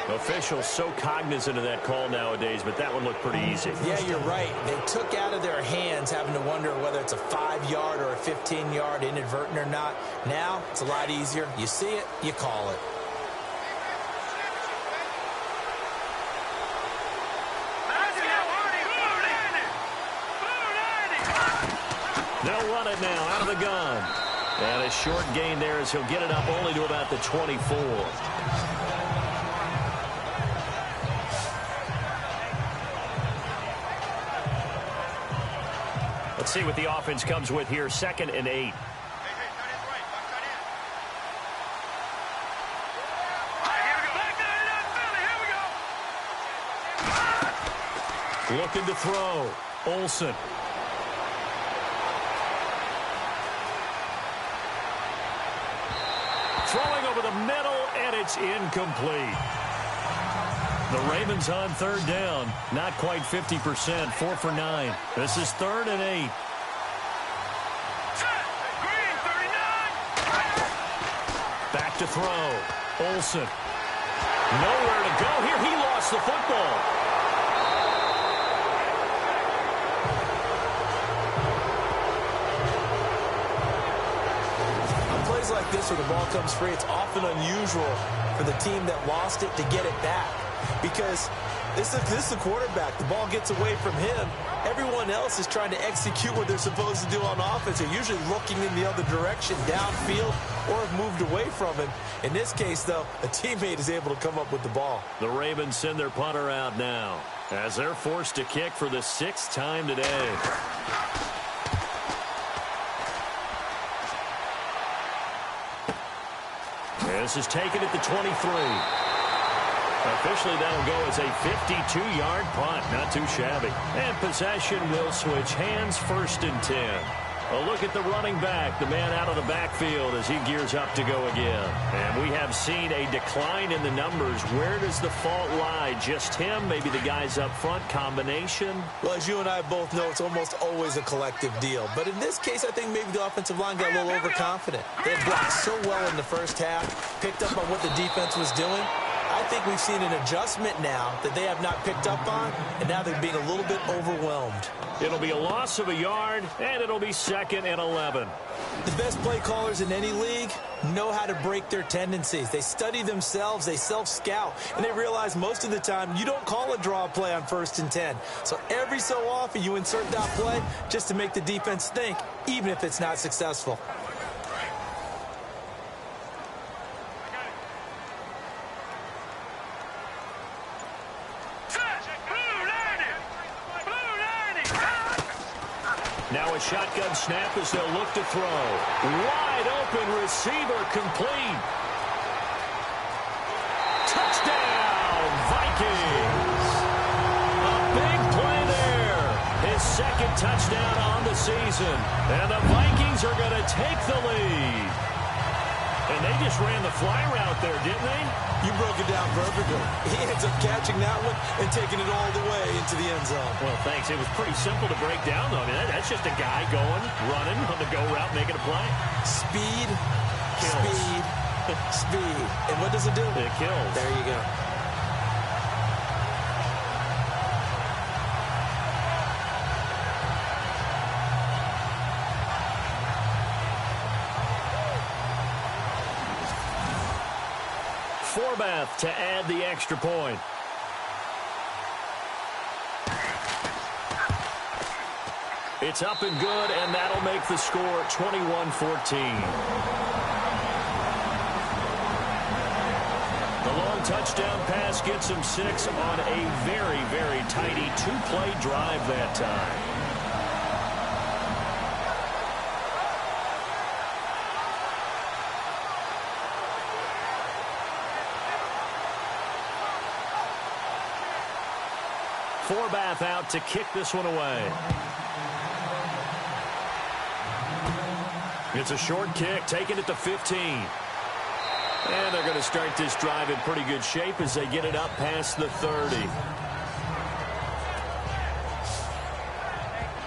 Officials so cognizant of that call nowadays, but that one looked pretty easy. Yeah, you're right. They took out of their hands having to wonder whether it's a 5-yard or a 15-yard inadvertent or not. Now, it's a lot easier. You see it, you call it. They'll run it now out of the gun. And a short gain there as he'll get it up only to about the 24. Let's see what the offense comes with here. 2nd and 8. Looking to throw. Olsen. Throwing over the middle, and it's incomplete. The Ravens on 3rd down. Not quite 50%. 4 for 9. This is 3rd and 8. Back to throw. Olsen. Nowhere to go here. He lost the football. On plays like this where the ball comes free, it's often unusual for the team that lost it to get it back. Because This is the quarterback. The ball gets away from him. Everyone else is trying to execute what they're supposed to do on offense. They're usually looking in the other direction, downfield, or have moved away from him. In this case, though, a teammate is able to come up with the ball. The Ravens send their punter out now as they're forced to kick for the 6th time today. This is taken at the 23. Officially, that'll go as a 52-yard punt. Not too shabby. And possession will switch hands, 1st and 10. A look at the running back, the man out of the backfield as he gears up to go again. And we have seen a decline in the numbers. Where does the fault lie? Just him? Maybe the guys up front? Combination? Well, as you and I both know, it's almost always a collective deal. But in this case, I think maybe the offensive line got a little overconfident. They had blocked so well in the first half, picked up on what the defense was doing. I think we've seen an adjustment now that they have not picked up on, and now they're being a little bit overwhelmed. It'll be a loss of a yard, and it'll be 2nd and 11. The best play callers in any league know how to break their tendencies. They study themselves, they self-scout, and they realize most of the time you don't call a draw play on 1st and 10. So every so often you insert that play just to make the defense think, even if it's not successful. Now a shotgun snap as they'll look to throw. Wide open receiver complete. Touchdown, Vikings. A big play there. His 2nd touchdown on the season. And the Vikings are going to take the lead. And they just ran the fly route there, didn't they? You broke it down perfectly. He ends up catching that one and taking it all the way into the end zone. Well, thanks. It was pretty simple to break down, though. I mean, that's just a guy going, running on the go route, making a play. Speed, Kills. speed, speed. And what does it do? It kills. There you go. Forbath to add the extra point. It's up and good, and that'll make the score 21-14. The long touchdown pass gets him 6 on a very, very tidy 2-play drive that time. Forbath out to kick this one away. It's a short kick, taking it to 15. And they're going to start this drive in pretty good shape as they get it up past the 30.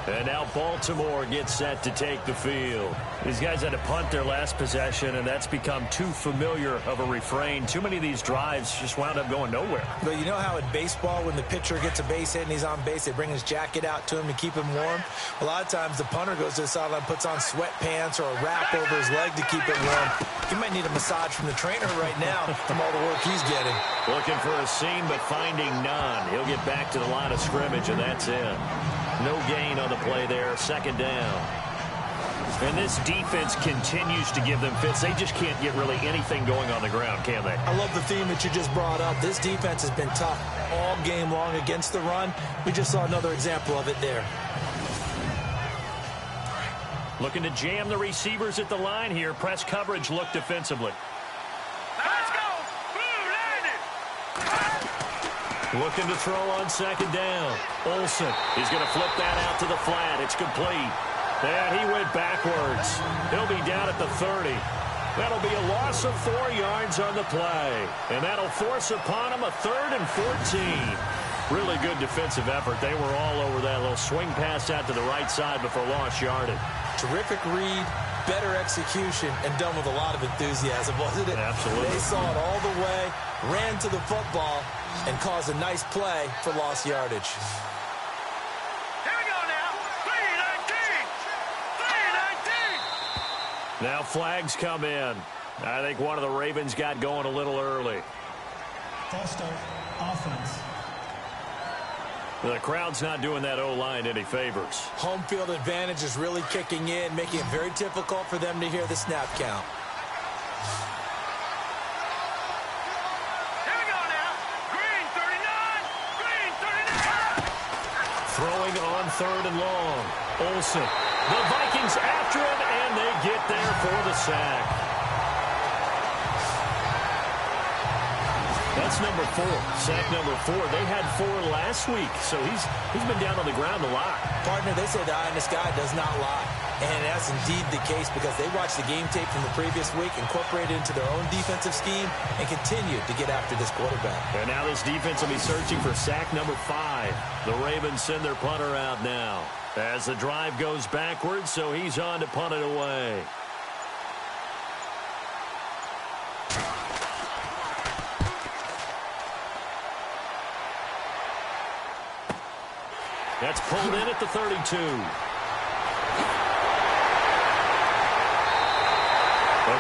And now Baltimore gets set to take the field. These guys had to punt their last possession, and that's become too familiar of a refrain. Too many of these drives just wound up going nowhere. But you know how in baseball, when the pitcher gets a base hit and he's on base, they bring his jacket out to him to keep him warm? A lot of times the punter goes to the sideline, puts on sweatpants or a wrap over his leg to keep it warm. He might need a massage from the trainer right now from all the work he's getting. Looking for a seam, but finding none. He'll get back to the line of scrimmage, and that's it. No gain on the play there, 2nd down. And this defense continues to give them fits. They just can't get really anything going on the ground, can they? I love the theme that you just brought up. This defense has been tough all game long against the run. We just saw another example of it there. Looking to jam the receivers at the line here. Press coverage look defensively. Let's go! Looking to throw on 2nd down. Olsen, he's going to flip that out to the flat. It's complete. And he went backwards. He'll be down at the 30. That'll be a loss of 4 yards on the play. And that'll force upon him a 3rd and 14. Really good defensive effort. They were all over that little swing pass out to the right side before lost yardage. Terrific read, better execution, and done with a lot of enthusiasm, wasn't it? Absolutely. They saw it all the way, ran to the football, and caused a nice play for lost yardage. Here we go now. 3-19. 3-19. Now flags come in. I think one of the Ravens got going a little early. False start, offense. The crowd's not doing that O-line any favors. Home field advantage is really kicking in, making it very difficult for them to hear the snap count. Here we go now. Green 39. Green 39. Throwing on 3rd and long. Olsen. The Vikings after him, and they get there for the sack. That's number 4. Sack number 4. They had 4 last week, so he's been down on the ground a lot. Partner, they say the eye in the sky does not lie. And that's indeed the case because they watched the game tape from the previous week, incorporated it into their own defensive scheme, and continued to get after this quarterback. And now this defense will be searching for sack number 5. The Ravens send their punter out now as the drive goes backwards, so he's on to punt it away. That's pulled in at the 32. A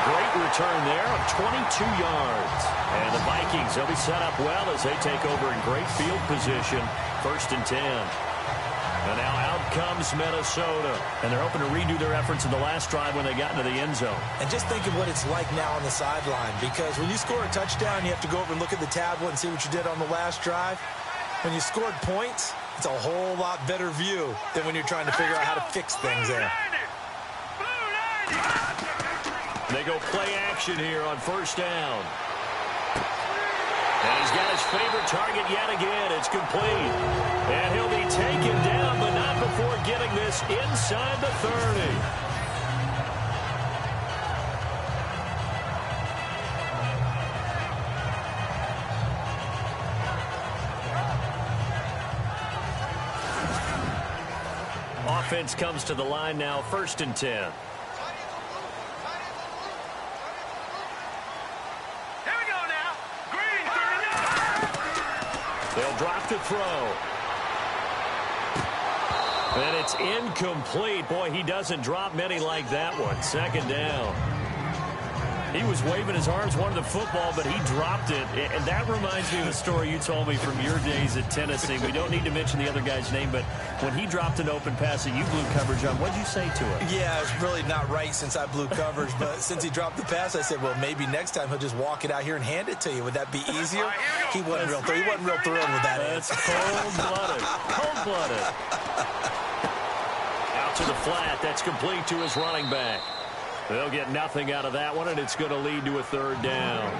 great return there of 22 yards. And the Vikings, they'll be set up well as they take over in great field position. 1st and 10. And now out comes Minnesota. And they're hoping to redo their efforts in the last drive when they got into the end zone. And just think of what it's like now on the sideline, because when you score a touchdown, you have to go over and look at the tablet and see what you did on the last drive. When you scored points, it's a whole lot better view than when you're trying to figure out how to fix things there. They go play action here on 1st down. And he's got his favorite target yet again. It's complete. And he'll be taken down, but not before getting this inside the 30. Offense comes to the line now, 1st and 10. Here we go now. Green 39. They'll drop to throw. And it's incomplete. Boy, he doesn't drop many like that one. 2nd down. He was waving his arms, wanted the football, but he dropped it. And that reminds me of the story you told me from your days at Tennessee. We don't need to mention the other guy's name, but when he dropped an open pass and you blew coverage on, what did you say to him? Yeah, it's really not right since I blew coverage, but since he dropped the pass, I said, well, maybe next time he'll just walk it out here and hand it to you. Would that be easier? He wasn't real thrilled with that. That's cold-blooded. Cold-blooded. Out to the flat. That's complete to his running back. They'll get nothing out of that one, and it's going to lead to a 3rd down.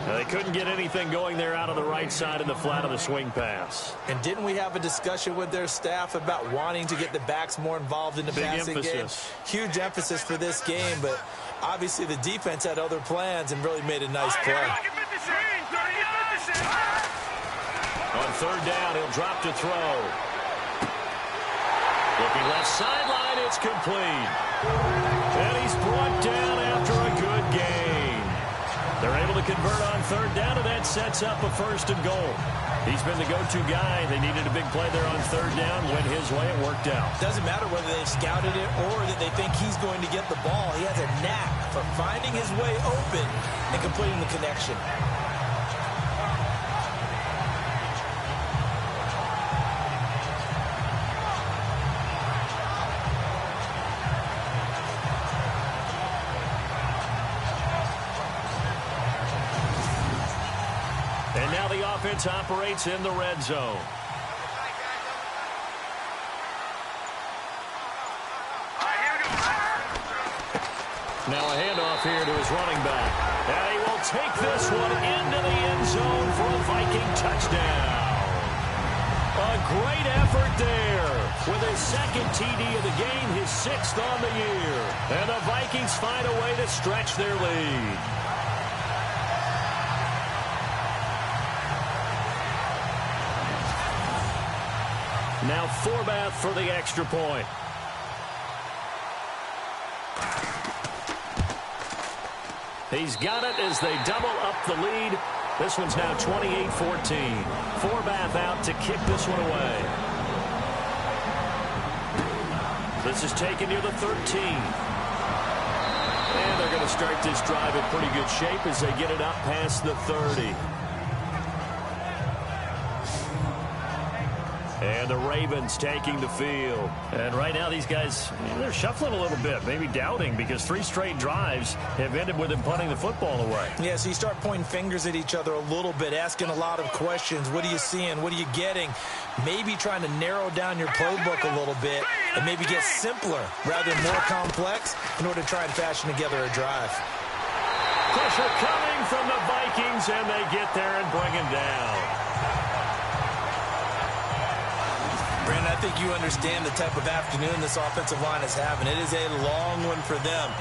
Now, they couldn't get anything going there out of the right side of the flat of the swing pass. And didn't we have a discussion with their staff about wanting to get the backs more involved in the passing game? Huge emphasis for this game, but obviously the defense had other plans and really made a nice play. On 3rd down, he'll drop to throw. Looking left sideline, it's complete. And he's brought down after a good gain. They're able to convert on 3rd down, and that sets up a 1st and goal. He's been the go-to guy. They needed a big play there on 3rd down. Went his way. It worked out. Doesn't matter whether they've scouted it or that they think he's going to get the ball. He has a knack for finding his way open and completing the connection. And now the offense operates in the red zone. Now a handoff here to his running back. And he will take this one into the end zone for a Viking touchdown. A great effort there. With his 2nd TD of the game, his 6th on the year. And the Vikings find a way to stretch their lead. Now Forbath for the extra point. He's got it as they double up the lead. This one's now 28-14. Forbath out to kick this one away. This is taken near the 13. And they're going to start this drive in pretty good shape as they get it up past the 30. And the Ravens taking the field. And right now these guys, they're shuffling a little bit, maybe doubting, because 3 straight drives have ended with them punting the football away. Yeah, so you start pointing fingers at each other a little bit, asking a lot of questions. What are you seeing? What are you getting? Maybe trying to narrow down your playbook a little bit and maybe get simpler rather than more complex in order to try and fashion together a drive. Pressure coming from the Vikings, and they get there and bring him down. Brandon, I think you understand the type of afternoon this offensive line is having. It is a long one for them.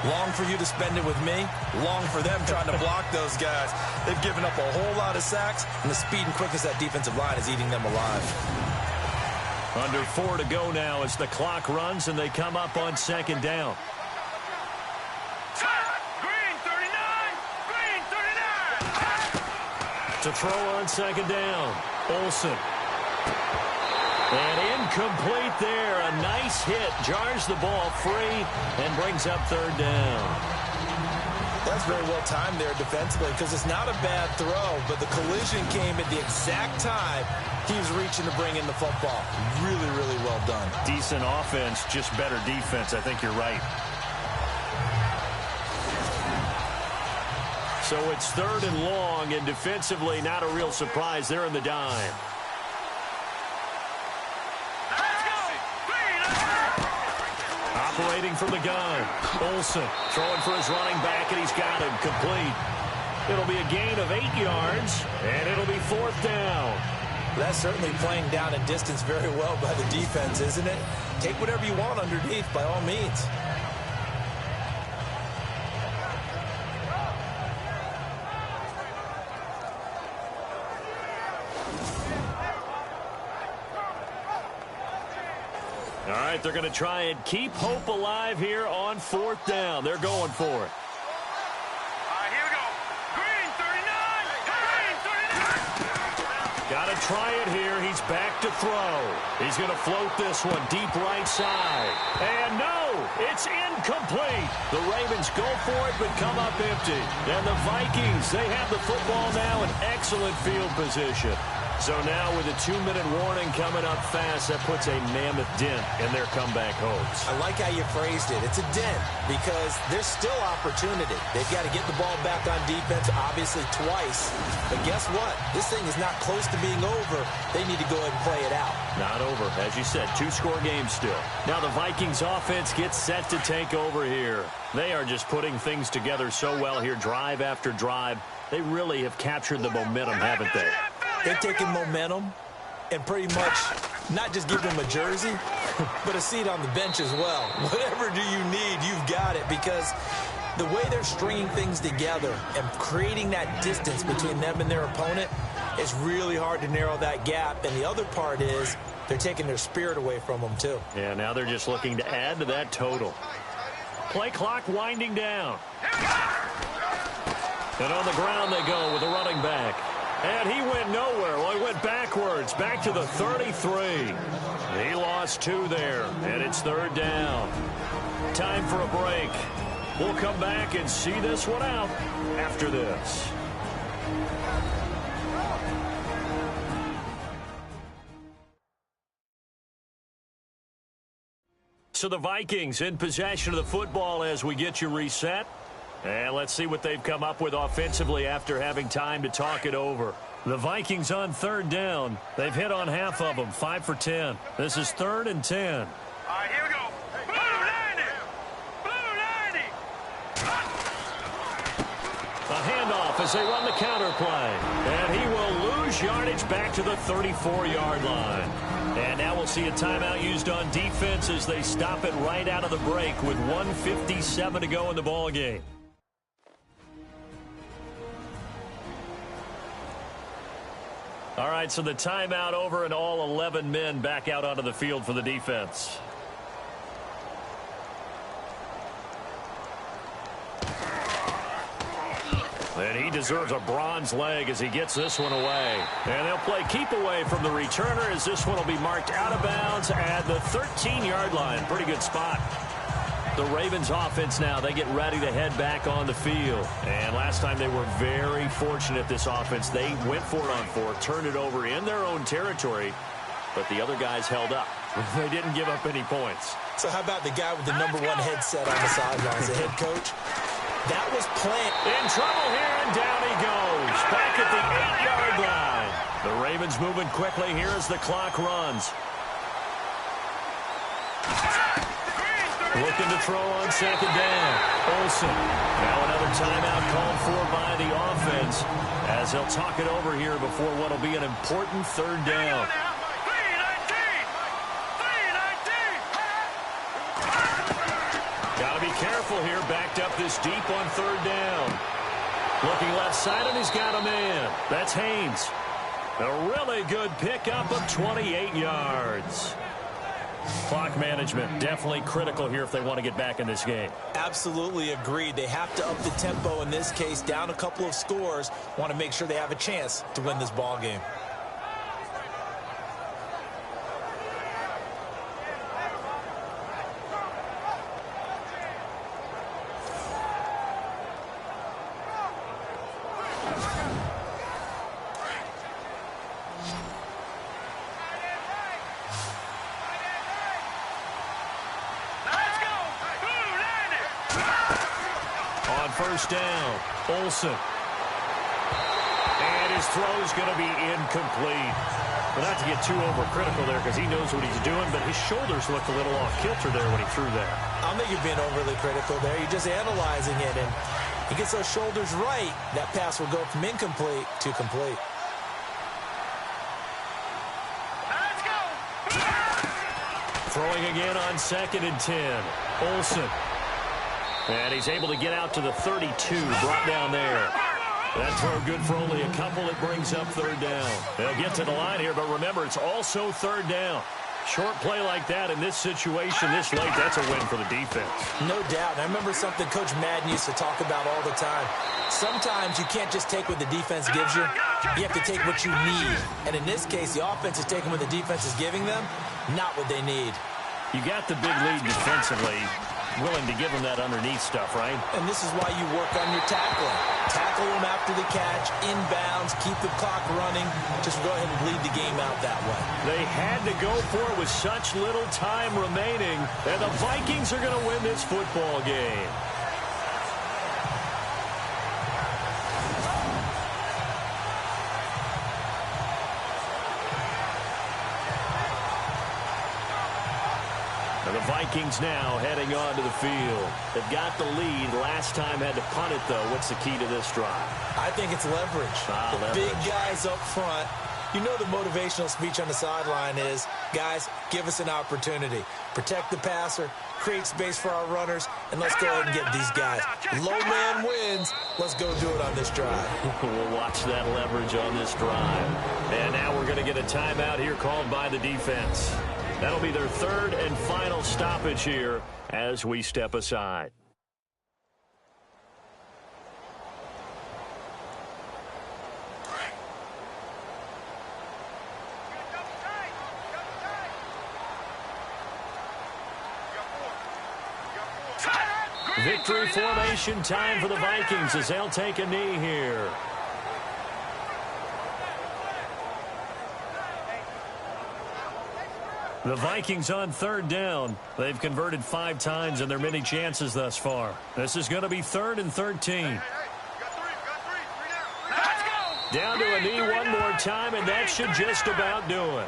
Long for you to spend it with me. Long for them trying to block those guys. They've given up a whole lot of sacks, and the speed and quickness of that defensive line is eating them alive. Under 4 to go now as the clock runs, and they come up on 2nd down. Green 39! Green 39! To throw on 2nd down. Olsen. And incomplete there. A nice hit. Jars the ball free and brings up 3rd down. That's very well timed there defensively because it's not a bad throw, but the collision came at the exact time he was reaching to bring in the football. Really, really well done. Decent offense, just better defense. I think you're right. So it's 3rd and long, and defensively not a real surprise. They're in the dime. Operating from the gun. Olsen throwing for his running back, and he's got him complete. It'll be a gain of 8 yards, and it'll be 4th down. That's certainly playing down and distance very well by the defense, isn't it? Take whatever you want underneath by all means. All right, they're going to try and keep hope alive here on 4th down. They're going for it. All right, here we go. Green 39! Green 39! Got to try it here. He's back to throw. He's going to float this one deep right side. And no, it's incomplete. The Ravens go for it but come up empty. And the Vikings, they have the football now in excellent field position. So now with a 2-minute warning coming up fast, that puts a mammoth dent in their comeback hopes. I like how you phrased it. It's a dent because there's still opportunity. They've got to get the ball back on defense, obviously twice. But guess what? This thing is not close to being over. They need to go ahead and play it out. Not over. As you said, 2-score game still. Now the Vikings offense gets set to take over here. They are just putting things together so well here, drive after drive. They really have captured the momentum, haven't they? They've taken momentum and pretty much not just give them a jersey, but a seat on the bench as well. Whatever do you need, you've got it, because the way they're stringing things together and creating that distance between them and their opponent, it's really hard to narrow that gap. And the other part is they're taking their spirit away from them, too. Yeah, now they're just looking to add to that total. Play clock winding down. And on the ground they go with a running back. And he went nowhere. Well, he went backwards, back to the 33. He lost 2 there, and it's 3rd down. Time for a break. We'll come back and see this one out after this. So the Vikings in possession of the football as we get you reset. And let's see what they've come up with offensively after having time to talk it over. The Vikings on 3rd down. They've hit on half of them, 5 for 10. This is 3rd and 10. All right, here we go. Blue 90! Blue 90! A handoff as they run the counter play. And he will lose yardage back to the 34-yard line. And now we'll see a timeout used on defense as they stop it right out of the break with 1:57 to go in the ballgame. All right, so the timeout over and all 11 men back out onto the field for the defense. And he deserves a bronze leg as he gets this one away. And they'll play keep away from the returner as this one will be marked out of bounds at the 13-yard line. Pretty good spot. The Ravens offense now, they get ready to head back on the field. And last time they were very fortunate, this offense. They went for it on 4th, turned it over in their own territory. but the other guys held up. They didn't give up any points. So how about the guy with the number 1 headset on the sidelines, the head coach? That was planned. In trouble here, and down he goes. Back at the 8-yard line. The Ravens moving quickly here as the clock runs. Looking to throw on second down. Olsen. Now another timeout called for by the offense as they'll talk it over here before what will be an important third down. Got to be careful here, backed up this deep on third down. Looking left side, and he's got a man. That's Haynes. A really good pickup of 28 yards. Clock management definitely critical here if they want to get back in this game. Absolutely agreed. They have to up the tempo in this case, down a couple of scores. Want to make sure they have a chance to win this ball game. First down, Olsen. And his throw's going to be incomplete. But not to get too overcritical there because he knows what he's doing, but his shoulders looked a little off-kilter there when he threw that. I don't think you're being overly critical there. You're just analyzing it, and he gets those shoulders right. That pass will go from incomplete to complete. Let's go! Throwing again on 2nd and 10. Olsen. And he's able to get out to the 32, brought down there. That throw good for only a couple. It brings up third down. They'll get to the line here, but remember, it's also third down. Short play like that in this situation this late, that's a win for the defense. No doubt. And I remember something Coach Madden used to talk about all the time. Sometimes you can't just take what the defense gives you. You have to take what you need. And in this case, the offense is taking what the defense is giving them, not what they need. You got the big lead defensively. Willing to give them that underneath stuff, right? And this is why you work on your tackling. Tackle them after the catch, inbounds, keep the clock running. Just go ahead and bleed the game out that way. They had to go for it with such little time remaining, and the Vikings are going to win this football game. And the Vikings now heading onto the field. They've got the lead. Last time had to punt it, though. What's the key to this drive? I think it's leverage. The big guys up front. You know the motivational speech on the sideline is, guys, give us an opportunity. Protect the passer, create space for our runners, and let's go ahead and get these guys. Low man wins. Let's go do it on this drive. We'll watch that leverage on this drive. And now we're going to get a timeout here called by the defense. That'll be their third and final stoppage here as we step aside. Victory formation time for the Vikings as they'll take a knee here. The Vikings on third down. They've converted 5 times in their many chances thus far. This is going to be 3rd and 13. Down to a knee one more time, and that should just about do it.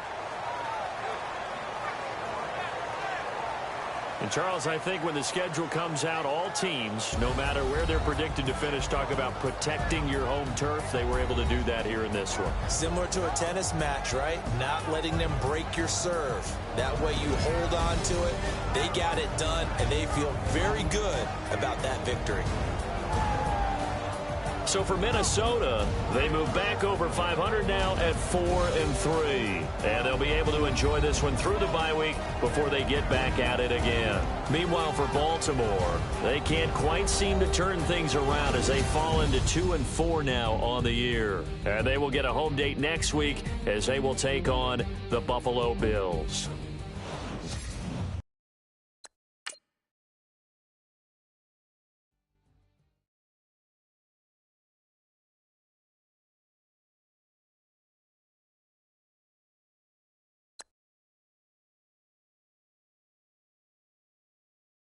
And, Charles, I think when the schedule comes out, all teams, no matter where they're predicted to finish, talk about protecting your home turf. They were able to do that here in this one. Similar to a tennis match, right? Not letting them break your serve. That way you hold on to it. They got it done, and they feel very good about that victory. So for Minnesota, they move back over 500 now at 4-3. And they'll be able to enjoy this one through the bye week before they get back at it again. Meanwhile, for Baltimore, they can't quite seem to turn things around as they fall into 2-4 now on the year. And they will get a home date next week as they will take on the Buffalo Bills.